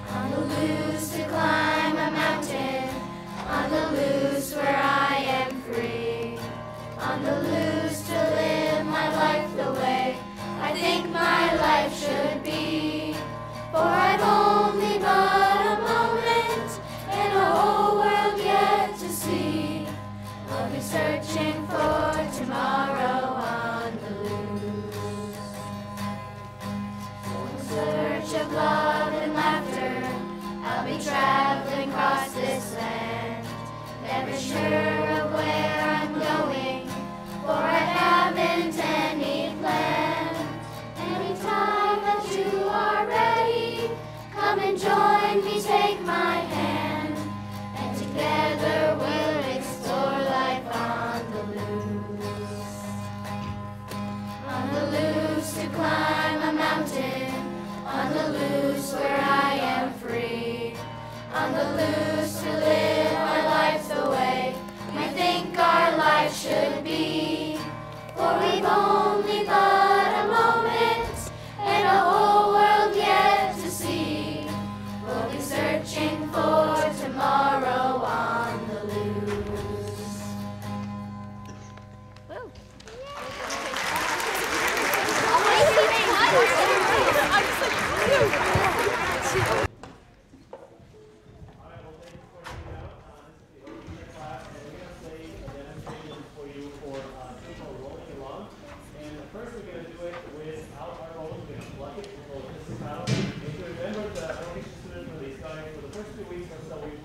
On the loose to climb a mountain, on the loose where I am free, on the loose to live my life the way I think my life should be. For I've only but a moment and a whole world yet to see. I'll be searching for tomorrow on the loose. In search of love and laughter, I'll be traveling across this land. Never sure of where I'm going, for I haven't any plan. Anytime that you are ready,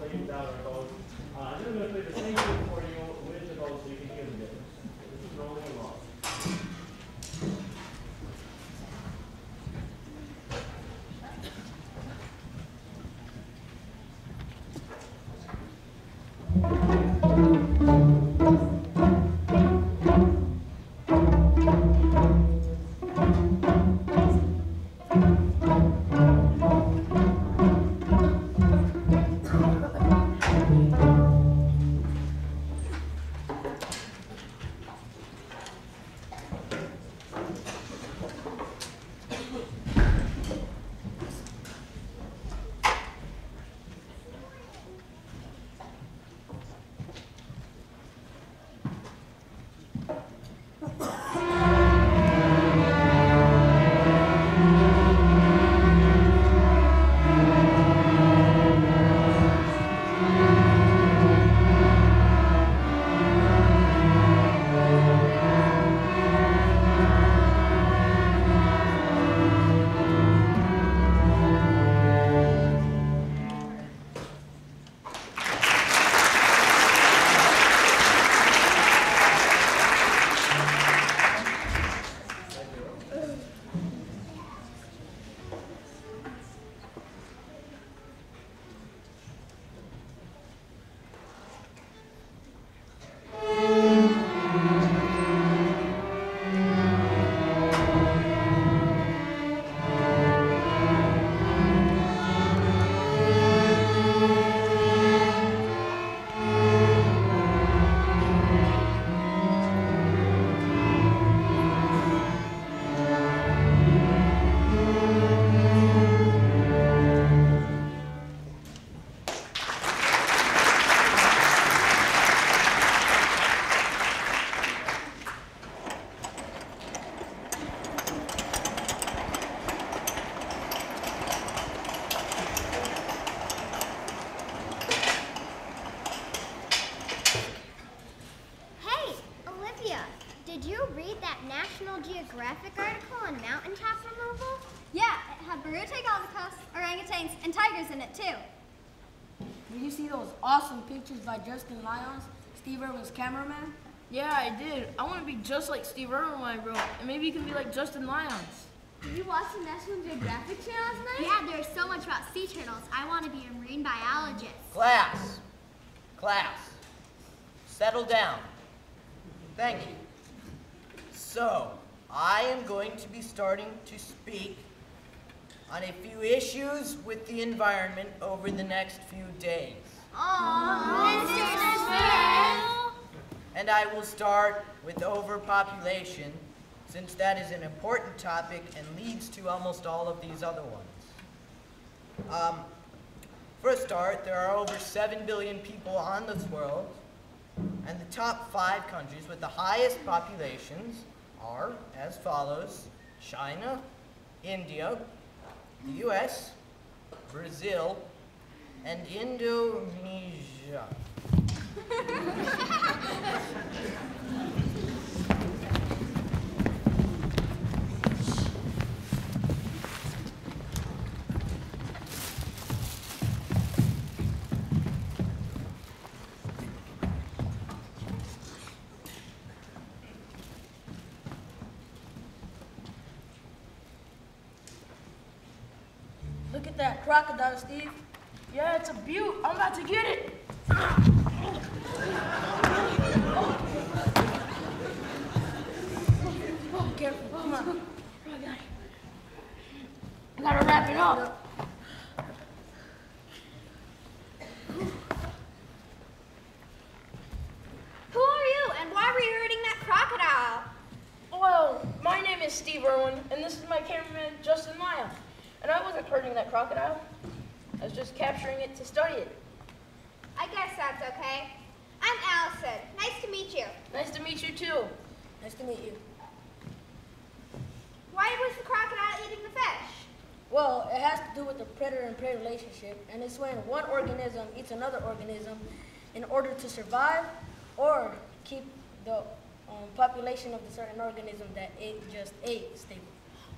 lay down our boat. And then we're going to play the same thing for you with the boat so you can hear the difference. This is rolling along. National Geographic article on mountaintop removal? Yeah, it had Baruta, orangutans, and tigers in it too. Did you see those awesome pictures by Justin Lyons, Steve Irwin's cameraman? Yeah, I did. I want to be just like Steve Irwin when I grow up, and maybe you can be like Justin Lyons. Did you watch the National Geographic channel last night? Yeah, there's so much about sea turtles. I want to be a marine biologist. Class, settle down. Thank you. So, I am going to be starting to speak on a few issues with the environment over the next few days. And I will start with overpopulation, since that is an important topic and leads to almost all of these other ones. For a start, there are over 7 billion people on this world, and the top 5 countries with the highest populations are as follows: China, India, the US, Brazil, and Indonesia. Look at that crocodile, Steve. Yeah, it's a beaut. I'm about to get it. Oh, careful. Come on. I gotta wrap it up. Who are you, and why were you hurting that crocodile? Well, my name is Steve Irwin, and this is my cameraman, Justin Lyons. And I wasn't hurting that crocodile. I was just capturing it to study it. I guess that's okay. I'm Allison. Nice to meet you. Nice to meet you, too. Nice to meet you. Why was the crocodile eating the fish? Well, it has to do with the predator and prey relationship, and it's when one organism eats another organism in order to survive or keep the population of the certain organism that it just ate stable.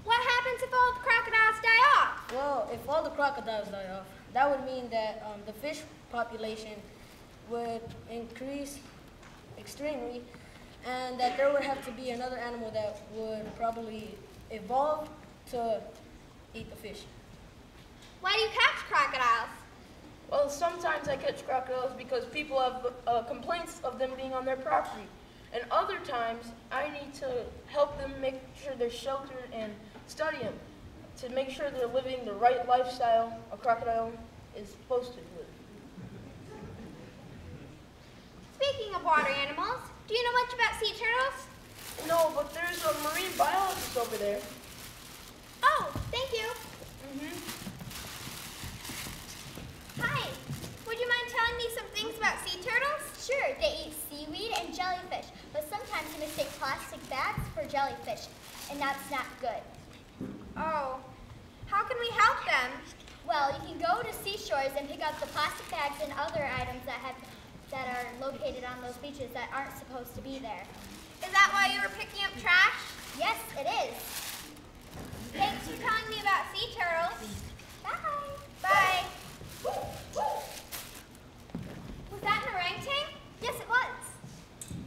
What happens if all the crocodiles die off? Well, if all the crocodiles die off, that would mean that the fish population would increase extremely, and that there would have to be another animal that would probably evolve to eat the fish. Why do you catch crocodiles? Well, sometimes I catch crocodiles because people have complaints of them being on their property. And other times, I need to help them make sure they're sheltered and study them to make sure they're living the right lifestyle a crocodile is supposed to live. Speaking of water animals, do you know much about sea turtles? No, but there's a marine biologist over there. Oh, thank you. Hi, would you mind telling me some things about sea turtles? Sure, they eat seaweed and jellyfish, but sometimes they mistake plastic bags for jellyfish, and that's not good. Oh, how can we help them? Well, you can go to seashores and pick up the plastic bags and other items that are located on those beaches that aren't supposed to be there. Is that why you were picking up trash? Yes, it is. Thanks for telling me about sea turtles. Bye. Bye. Was that an orangutan? Yes, it was.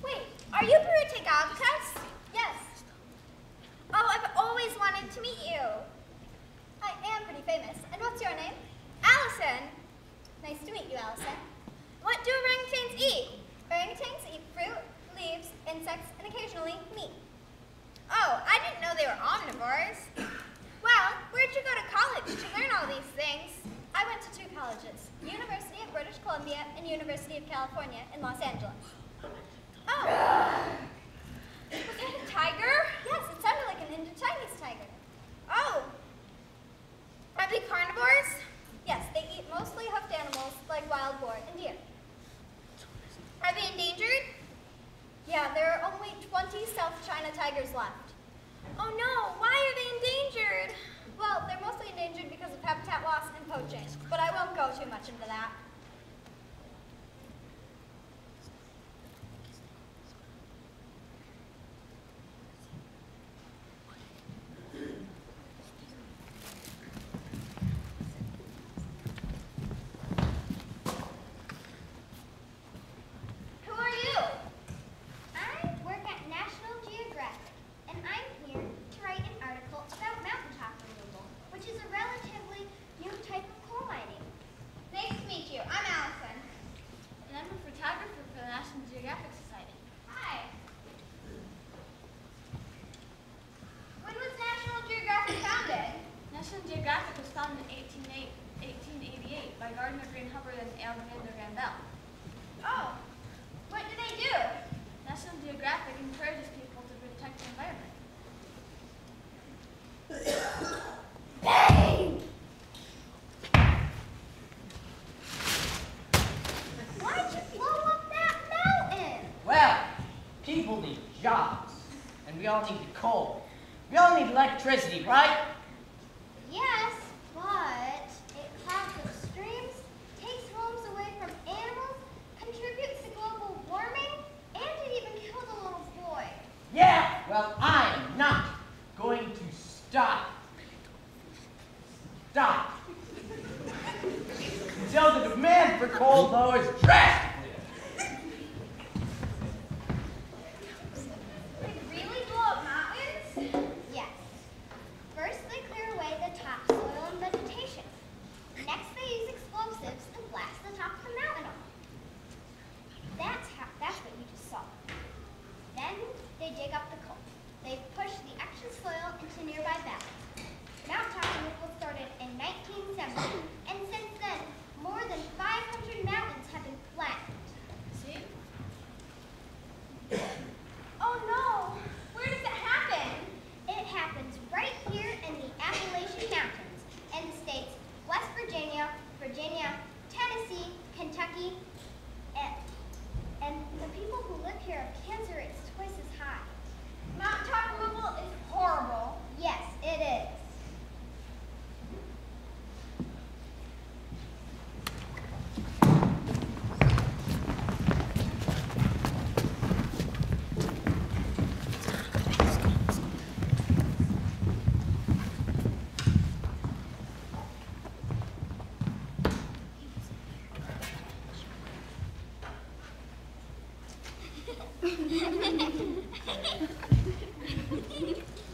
Wait, are you Brutagavkas? Yes. Oh, I've always wanted to meet you. I am pretty famous. And what's your name? Allison. Nice to meet you, Allison. What do orangutans eat? Orangutans eat fruit, leaves, insects, and occasionally meat. Oh, I didn't know they were omnivores. Well, where'd you go to college to learn all these things? I went to 2 colleges, University of British Columbia and University of California in Los Angeles. Oh. Was it a tiger? Yes, it sounded like an Indo-Chinese tiger. Oh. Are they carnivores? Yes, they eat mostly hoofed animals like wild boar and deer. Are they endangered? Yeah, there are only 20 South China tigers left. Oh no, why are they endangered? Well, they're mostly endangered because of habitat loss and poaching, but I won't go too much into that. Who are you? I work at National Geographic, and I'm here to write an article about mountaintop removal, which is a relatively new type of coal mining. Nice to meet you. I'm Allison. And I'm a photographer for the National Geographic Society. Hi. When was National Geographic founded? National Geographic was founded in 1888 by Gardner Green Hubbard and Alexander Graham Bell. Oh. What do they do? National Geographic encourages people to protect the environment. Why'd you blow up that mountain? Well, people need jobs, and we all need coal. We all need electricity, right? Yes, but it clogs up streams, takes homes away from animals, contributes to global warming, and it even killed a little boy. Yeah, well, I am not going to stop. Stop. Until the demand for coal lowers drastically. They really blow up mountains? Yes. First, they clear away the topsoil and vegetation. Next, they use explosives and blast the top of the mountain off. That's what you just saw. Then, they dig up the coal. They push the extra soil into nearby valleys. Mountaintop removal started in 1970, and since then, more than 500 mountains have been flattened.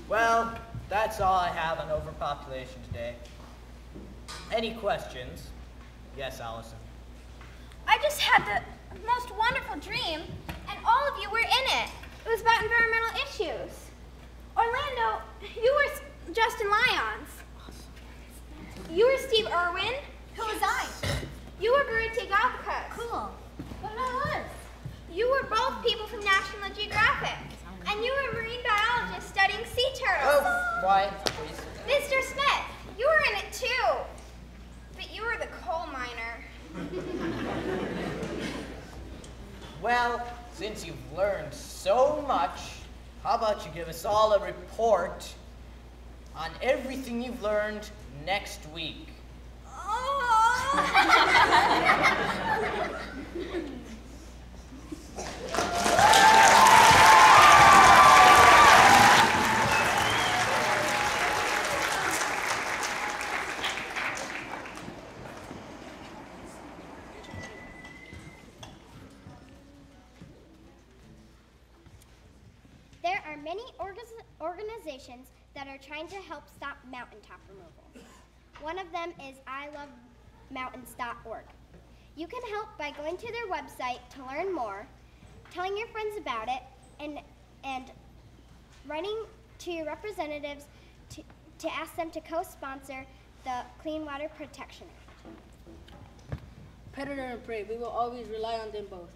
Well, that's all I have on overpopulation today. Any questions? Yes, Allison. I just had the most wonderful dream, and all of you were in it. It was about environmental issues. Orlando, you were Justin Lyons. You were Steve Irwin. Who was I? You were Barute Galpacus. Cool. What I was? You were both people from National Geographic. And you were a marine biologist studying sea turtles. Oh, quiet, please. Mr. Smith, you were in it too. But you were the coal miner. Well, since you've learned so much, how about you give us all a report on everything you've learned next week? There are many organizations that are trying to help stop mountaintop removal. One of them is ilovemountains.org. You can help by going to their website to learn more, telling your friends about it, and writing to your representatives to ask them to co-sponsor the Clean Water Protection Act. Predator and prey, we will always rely on them both.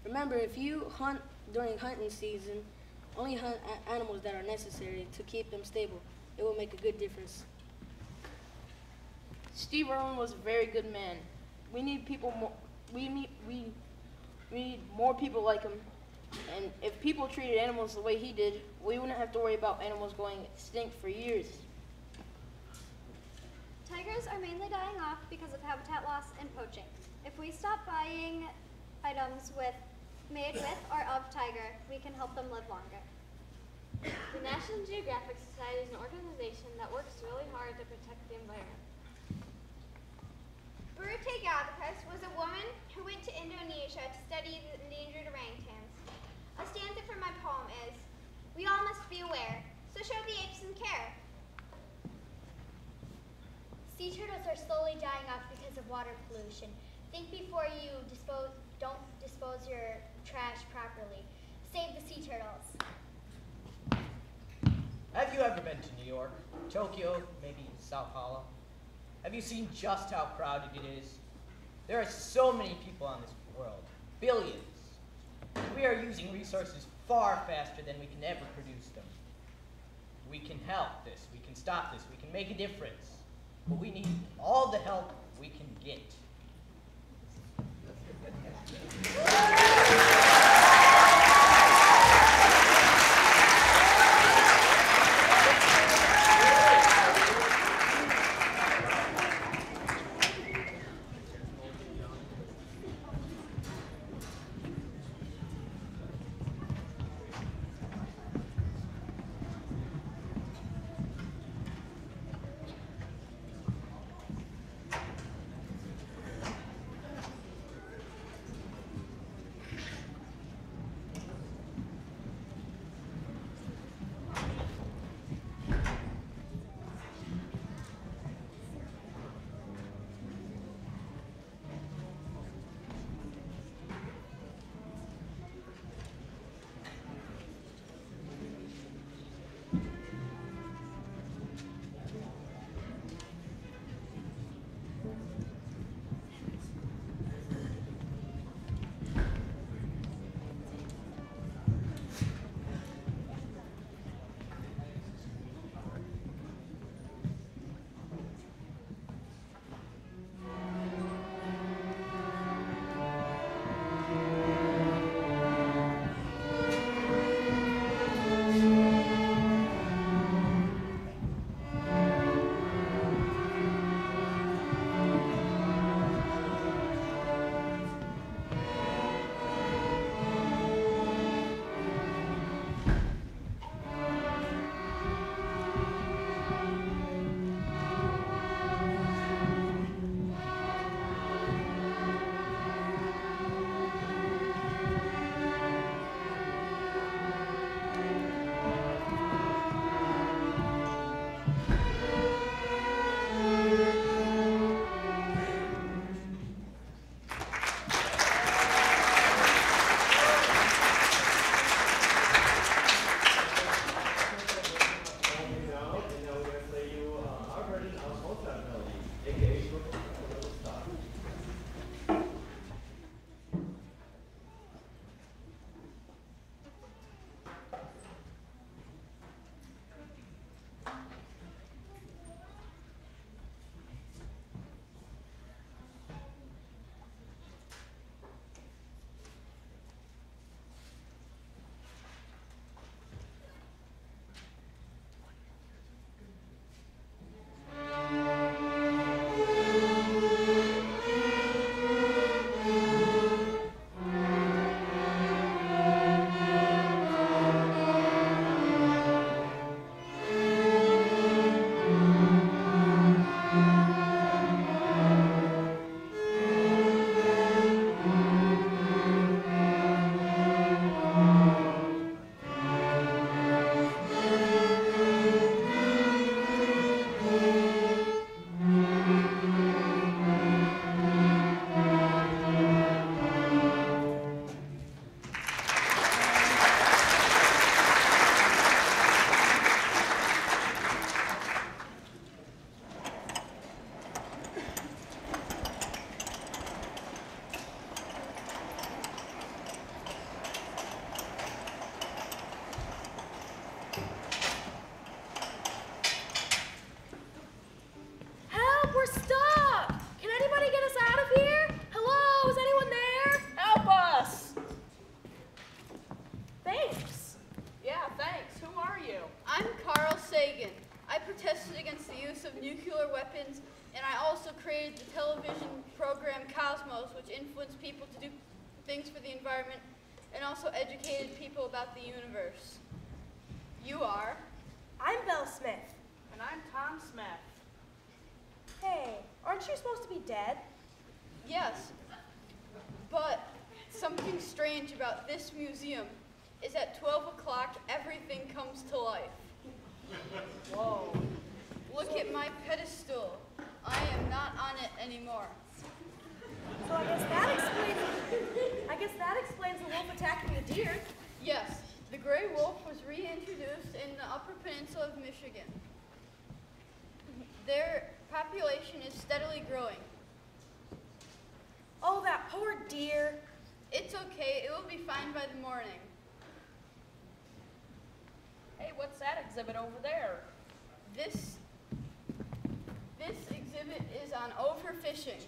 Remember, if you hunt during hunting season, only hunt animals that are necessary to keep them stable. It will make a good difference. Steve Irwin was a very good man. We need people more. We need more people like him. And if people treated animals the way he did, we wouldn't have to worry about animals going extinct for years. Tigers are mainly dying off because of habitat loss and poaching. If we stop buying items made with or of tiger, we can help them live longer. The National Geographic Society is an organization that works really hard to protect the environment. Barute Galpacus was a woman who went to Indonesia to study the endangered orangutans. A stanza from my poem is, "We all must be aware, so show the apes some care." Sea turtles are slowly dying off because of water pollution. Think before you don't dispose your trash properly. Save the sea turtles. Have you ever been to New York, Tokyo, maybe Sao Paulo? Have you seen just how crowded it is? There are so many people on this world, billions. We are using resources far faster than we can ever produce them. We can help this, we can stop this, we can make a difference. But we need all the help we can get. also created the television program Cosmos, which influenced people to do things for the environment and also educated people about the universe. You are? I'm Belle Smith. And I'm Tom Smith. Hey, aren't you supposed to be dead? Yes, but something strange about this museum is at 12 o'clock everything comes to life. Whoa. Look at my pedestal. I am not on it anymore. So I guess that explains the wolf attacking the deer. Yes, the gray wolf was reintroduced in the Upper Peninsula of Michigan. Their population is steadily growing. Oh, that poor deer. It's okay, it will be fine by the morning. Hey, what's that exhibit over there? This exhibit is on overfishing.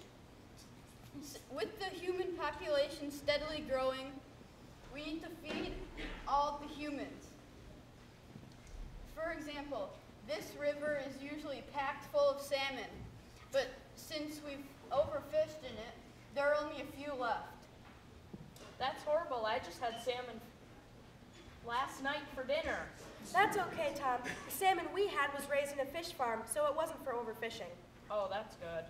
With the human population steadily growing, we need to feed all the humans. For example, this river is usually packed full of salmon, but since we've overfished in it, there are only a few left. That's horrible. I just had salmon last night for dinner. That's okay, Tom. The salmon we had was raised in a fish farm, so it wasn't for overfishing. Oh, that's good.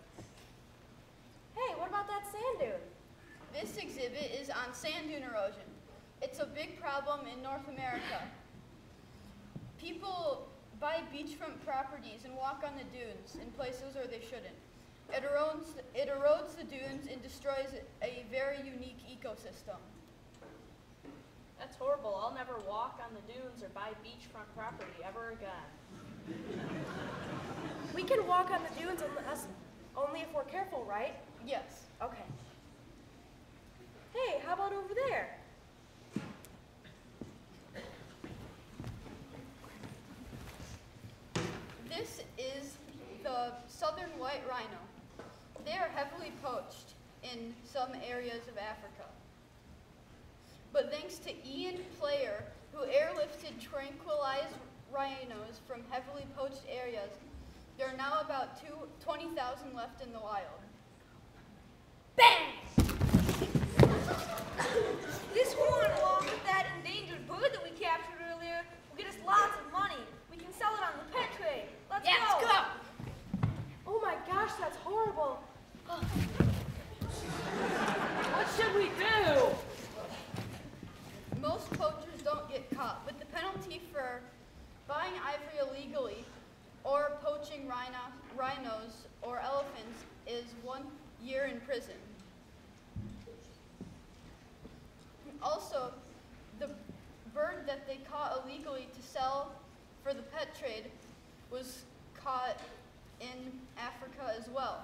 Hey, what about that sand dune? This exhibit is on sand dune erosion. It's a big problem in North America. People buy beachfront properties and walk on the dunes in places where they shouldn't. It erodes the dunes and destroys a very unique ecosystem. That's horrible. I'll never walk on the dunes or buy beachfront property ever again. We can walk on the dunes only if we're careful, right? Yes. Okay. Hey, how about over there? This is the southern white rhino. They are heavily poached in some areas of Africa. But thanks to Ian Player, who airlifted tranquilized rhinos from heavily poached areas, there are now about 20,000 left in the wild. Bang! This one, along with that endangered bird that we captured earlier, will get us lots of money. We can sell it on the pet trade. Let's go. Let's go. Oh my gosh, that's horrible. What should we do? Most poachers don't get caught, but the penalty for buying ivory illegally or poaching rhinos or elephants is 1 year in prison. Also, the bird that they caught illegally to sell for the pet trade was caught in Africa as well.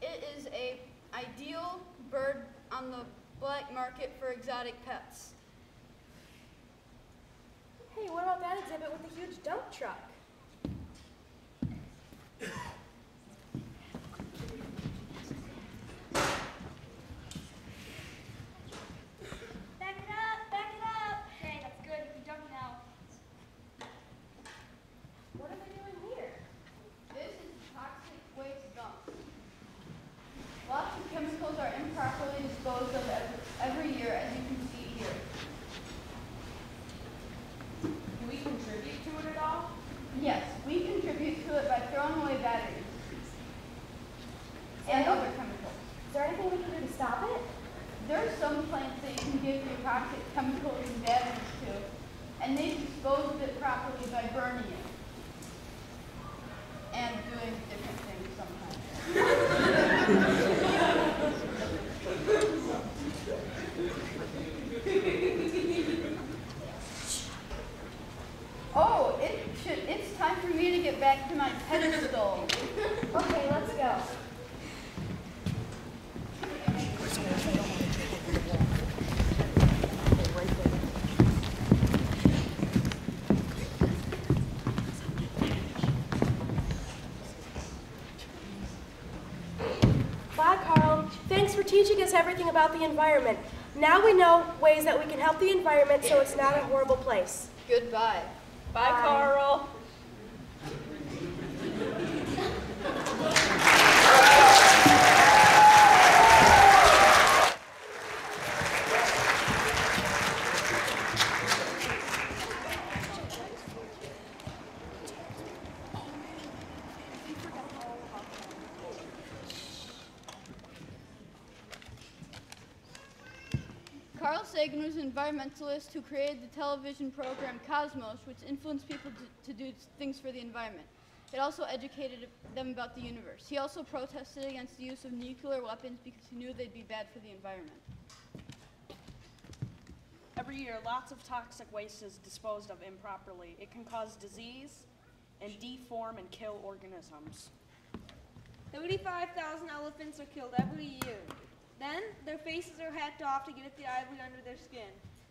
It is an ideal bird on the black market for exotic pets. Hey, what about that exhibit with the huge dump truck? Back it up, back it up. Okay, that's good. You can dump now. What are they doing here? This is toxic waste dump. Lots of chemicals are improperly disposed of every year, as you can see here. Do we contribute to it at all? Yes, we contribute to it by throwing away batteries and other chemicals. Is there anything we can do to stop it? There are some plants that you can give your toxic chemicals and batteries to, and they dispose of it properly by burning it and doing different things sometimes. Oh, it's time for me to get back to my pedestal. Okay, let's go. Bye, Carl. Thanks for teaching us everything about the environment. Now we know ways that we can help the environment so it's not a horrible place. Goodbye. Bye, Carl. Carl Sagan was an environmentalist who created the television program Cosmos, which influenced people to do things for the environment. It also educated them about the universe. He also protested against the use of nuclear weapons because he knew they'd be bad for the environment. Every year, lots of toxic waste is disposed of improperly. It can cause disease and deform and kill organisms. 35,000 elephants are killed every year. Then, their faces are hacked off to get at the ivory under their skin.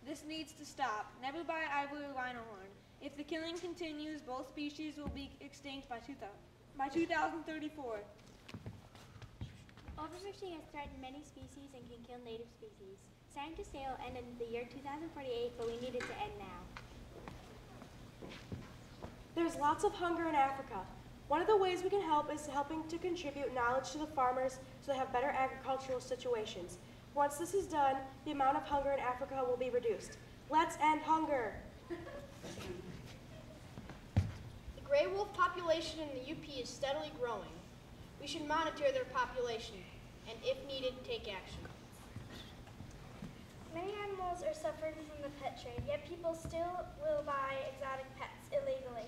This needs to stop. Never buy ivory or rhino horn. If the killing continues, both species will be extinct by 2034. Overfishing has threatened many species and can kill native species. Scientists say it will end in the year 2048, but we need it to end now. There's lots of hunger in Africa. One of the ways we can help is helping to contribute knowledge to the farmers so they have better agricultural situations. Once this is done, the amount of hunger in Africa will be reduced. Let's end hunger. The gray wolf population in the UP is steadily growing. We should monitor their population and, if needed, take action. Many animals are suffering from the pet trade, yet people still will buy exotic pets illegally.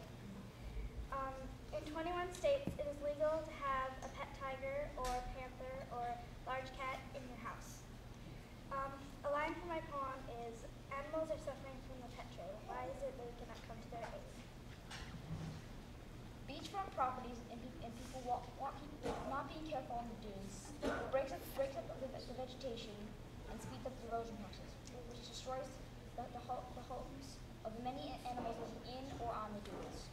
In 21 states, it is legal to have a pet tiger or panther or large cat in your house. A line from my poem is, animals are suffering from the pet trade. Why is it they cannot come to their aid? Beachfront properties and people not being careful on the dunes breaks up the vegetation and speeds up the erosion process, which destroys the homes of the many animals living in or on the dunes.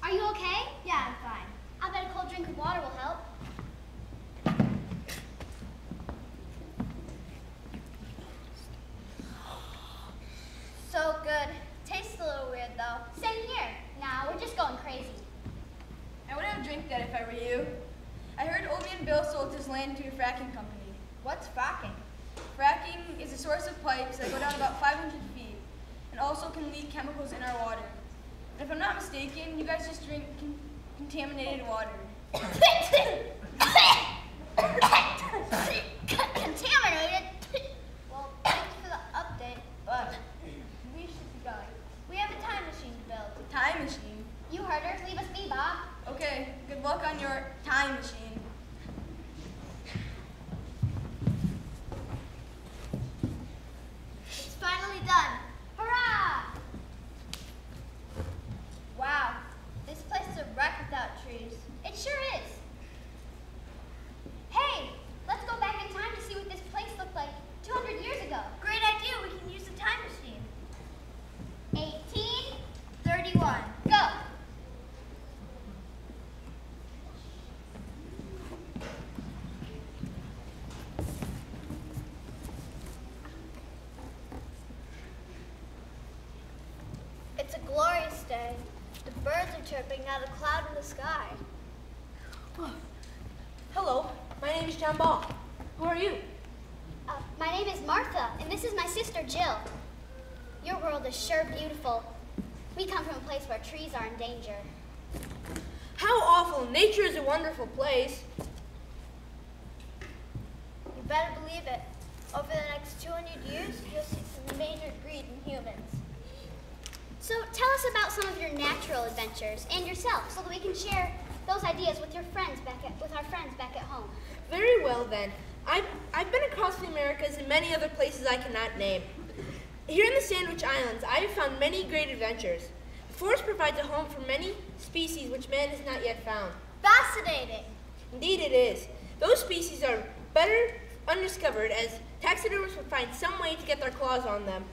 Are you okay? Yeah, I'm fine. I bet a cold drink of water will help. So good. Tastes a little weird though. Same here. Nah, we're just going crazy. I wouldn't drink that if I were you. I heard Old Man Bill sold his land to a fracking company. What's fracking? Fracking is a source of pipes that go down about 500 feet and also can leak chemicals in our water. And if I'm not mistaken, you guys just drink contaminated water. Contaminated? time machine. It's finally done. Hurrah! Wow, this place is a wreck without trees. It sure is. Hey, let's go back in time to see what this place looked like 200 years ago. Great idea. We can use the time machine. 1831. Go. It's a glorious day. The birds are chirping, not a cloud in the sky. Hello, my name is John Ball. Who are you? My name is Martha, and this is my sister Jill. Your world is sure beautiful. We come from a place where trees are in danger. How awful. Nature is a wonderful place. You better believe it. Over the next 200 years, you'll see some major greed in humans. So tell us about some of your natural adventures and yourself so that we can share those ideas with our friends back at home. Very well then. I've been across the Americas and many other places I cannot name. Here in the Sandwich Islands, I have found many great adventures. The forest provides a home for many species which man has not yet found. Fascinating. Indeed it is. Those species are better undiscovered as taxidermists would find some way to get their claws on them.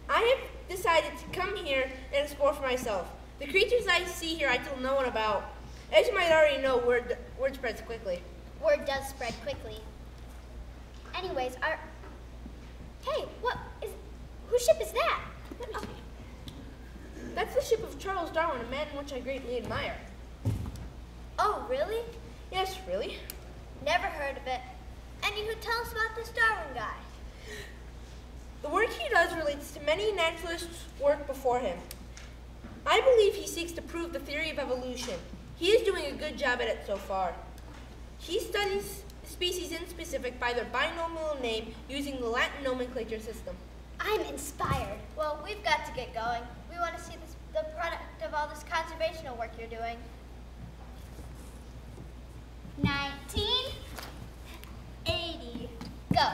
I have decided to come here and explore for myself. The creatures I see here I told no one about. As you might already know, word spreads quickly. Word does spread quickly. Anyways, whose ship is that? That's the ship of Charles Darwin, a man in which I greatly admire. Oh, really? Yes, really. Never heard of it. And you could tell us about this Darwin guy. The work he does relates to many naturalists' work before him. I believe he seeks to prove the theory of evolution. He is doing a good job at it so far. He studies species in specific by their binomial name using the Latin nomenclature system. I'm inspired. Well, we've got to get going. We want to see the product of all this conservational work you're doing. 1980. Go.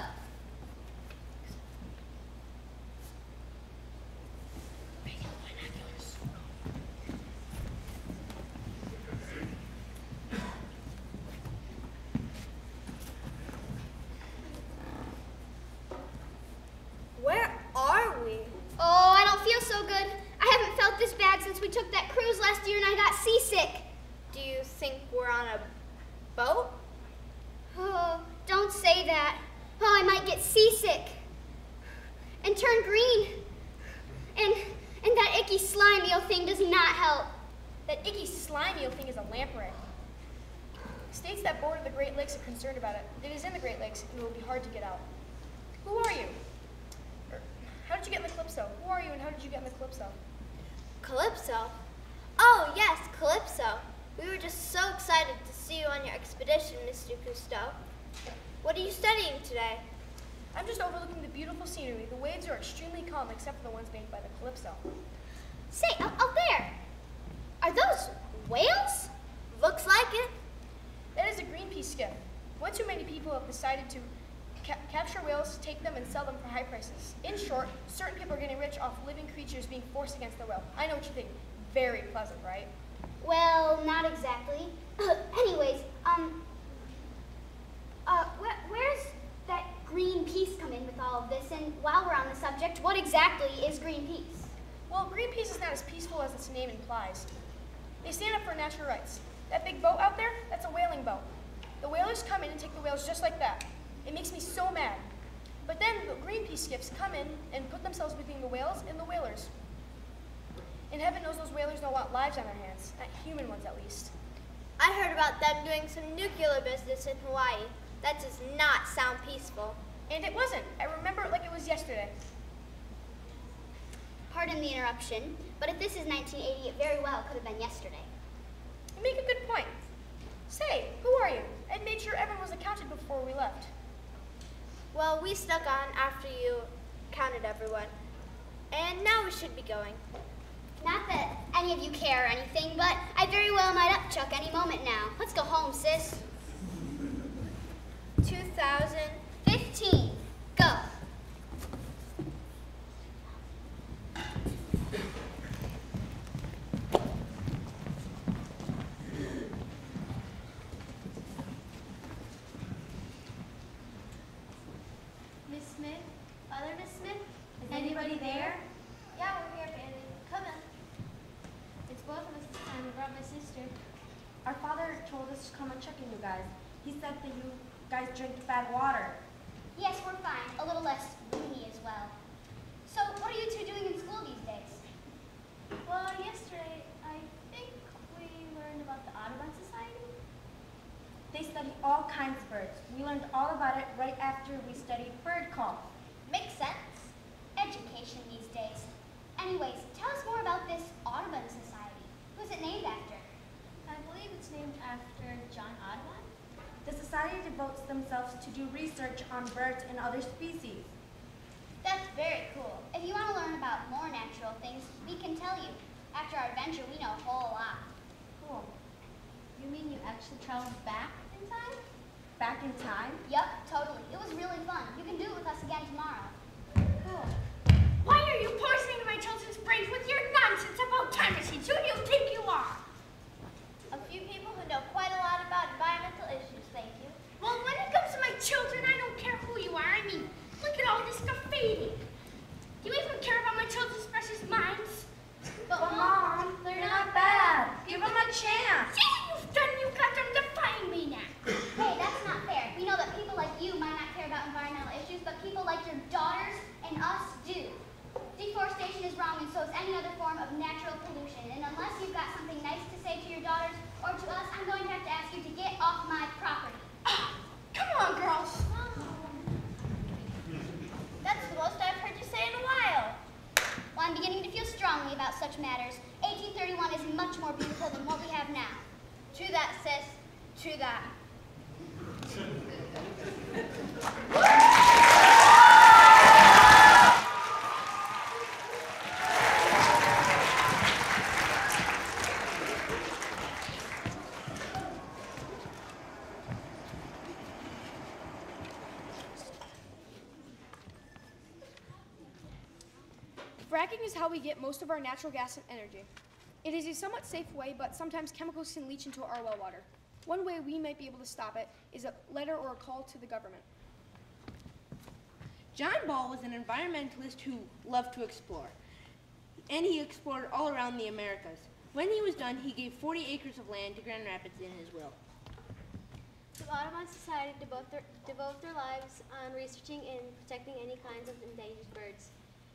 Where are we? Oh, I don't feel so good. I haven't felt this bad since we took that cruise last year and I got seasick. Do you think we're on a boat? Oh, don't say that. Oh, I might get seasick and turn green. And that icky slimy old thing does not help. That icky slimy old thing is a lamprey. States that border the Great Lakes are concerned about it. It is in the Great Lakes and it will be hard to get out. Who are you? How did you get in the Calypso? Who are you and how did you get in the Calypso? Calypso? Oh, yes, Calypso. We were just so excited to see you on your expedition, Mr. Cousteau. What are you studying today? I'm just overlooking the beautiful scenery. The waves are extremely calm except for the ones made by the Calypso. Say, out there, are those whales? Looks like it. That is a Greenpeace skiff. One too many people have decided to capture whales, take them, and sell them for high prices. In short, certain people are getting rich off living creatures being forced against their will. I know what you think. Very pleasant, right? Well, not exactly. Anyways, where's that Greenpeace come in with all of this? And while we're on the subject, what exactly is Greenpeace? Well, Greenpeace is not as peaceful as its name implies. They stand up for natural rights. That big boat out there, that's a whaling boat. The whalers come in and take the whales just like that. It makes me so mad. But then the Greenpeace skiffs come in and put themselves between the whales and the whalers. And heaven knows those whalers don't want lives on their hands, not human ones at least. I heard about them doing some nuclear business in Hawaii. That does not sound peaceful. And it wasn't. I remember it like it was yesterday. Pardon the interruption, but if this is 1980, it very well could have been yesterday. You make a good point. Say, who are you? I made sure everyone was accounted before we left. Well, we stuck on after you counted everyone. And now we should be going. Not that any of you care or anything, but I very well might upchuck any moment now. Let's go home, sis. 2015. Go. Miss Smith? Other Miss Smith? Is anybody there? Yeah, we're here, Bailey. Come in. It's both of us this time. I brought my sister. Our father told us to come and check on you guys. He said that you guys drink bad water. Yes, we're fine. A little less loony as well. So, what are you two doing in school these days? Well, yesterday, I think we learned about the Audubon Society. They study all kinds of birds. We learned all about it right after we studied bird call. Makes sense. Education these days. Anyways, tell us more about this Audubon Society. Who's it named after? I believe it's named after John Audubon. The society devotes themselves to do research on birds and other species. That's very cool. If you want to learn about more natural things, we can tell you. After our adventure, we know a whole lot. Cool. You mean you actually traveled back in time? Back in time? Yup, totally. It was really fun. You can do it with us again tomorrow. Cool. Why are you poisoning my children's brains with your nonsense about time machines? Who do you think you are? A few people who know quite a lot about environmental issues, thank you. Well, when it comes to my children, I don't care who you are. I mean, look at all this graffiti. Do you even care about my children's precious minds? But Mom, they're not bad. Give them a chance. See what you've done? You got them defying me now. Hey, that's not fair. We know that people like you might not care about environmental issues, but people like your daughters and us do. Deforestation is wrong, and so is any other form of natural pollution. And unless you've got something nice to say to your daughters or to us, I'm going to have to ask you to get off my property. Come on, girls. That's the most I've heard you say in a while. Well, I'm beginning to feel strongly about such matters. 1831 is much more beautiful than what we have now. True that, sis. True that. Fracking is how we get most of our natural gas and energy. It is a somewhat safe way, but sometimes chemicals can leach into our well water. One way we might be able to stop it is a letter or a call to the government. John Ball was an environmentalist who loved to explore, and he explored all around the Americas. When he was done, he gave 40 acres of land to Grand Rapids in his will. The Audubon Society devote their lives on researching and protecting any kinds of endangered birds.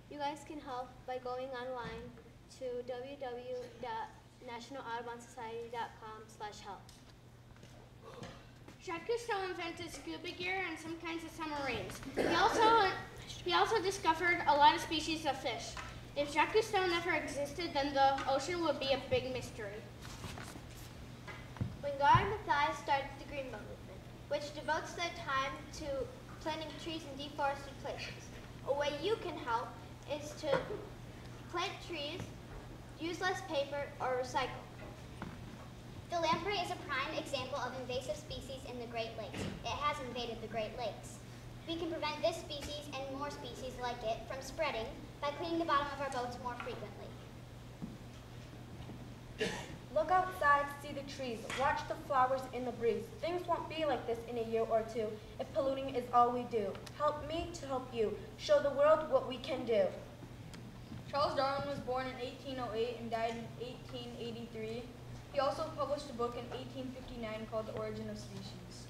You guys can help by going online to www.nationalaudubonsociety.com/help. Jacques Cousteau invented scuba gear and some kinds of submarines. He also discovered a lot of species of fish. If Jacques Cousteau never existed, then the ocean would be a big mystery. When Gar and Matthias started the Green Belt movement, which devotes their time to planting trees in deforested places. A way you can help is to plant trees, use less paper, or recycle. The lamprey is a prime example of invasive species in the Great Lakes. It has invaded the Great Lakes. We can prevent this species and more species like it from spreading by cleaning the bottom of our boats more frequently. Look outside, see the trees, watch the flowers in the breeze. Things won't be like this in a year or two if polluting is all we do. Help me to help you. Show the world what we can do. Charles Darwin was born in 1808 and died in 1883. He also published a book in 1859 called The Origin of Species.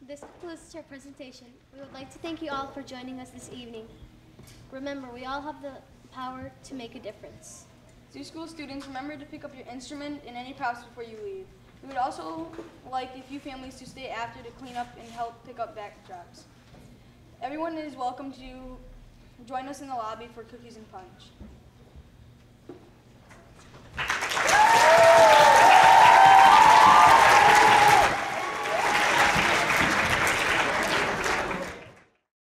This concludes our presentation. We would like to thank you all for joining us this evening. Remember, we all have the power to make a difference. So school students, remember to pick up your instrument and any props before you leave. We would also like a few families to stay after to clean up and help pick up backdrops. Everyone is welcome to join us in the lobby for cookies and punch.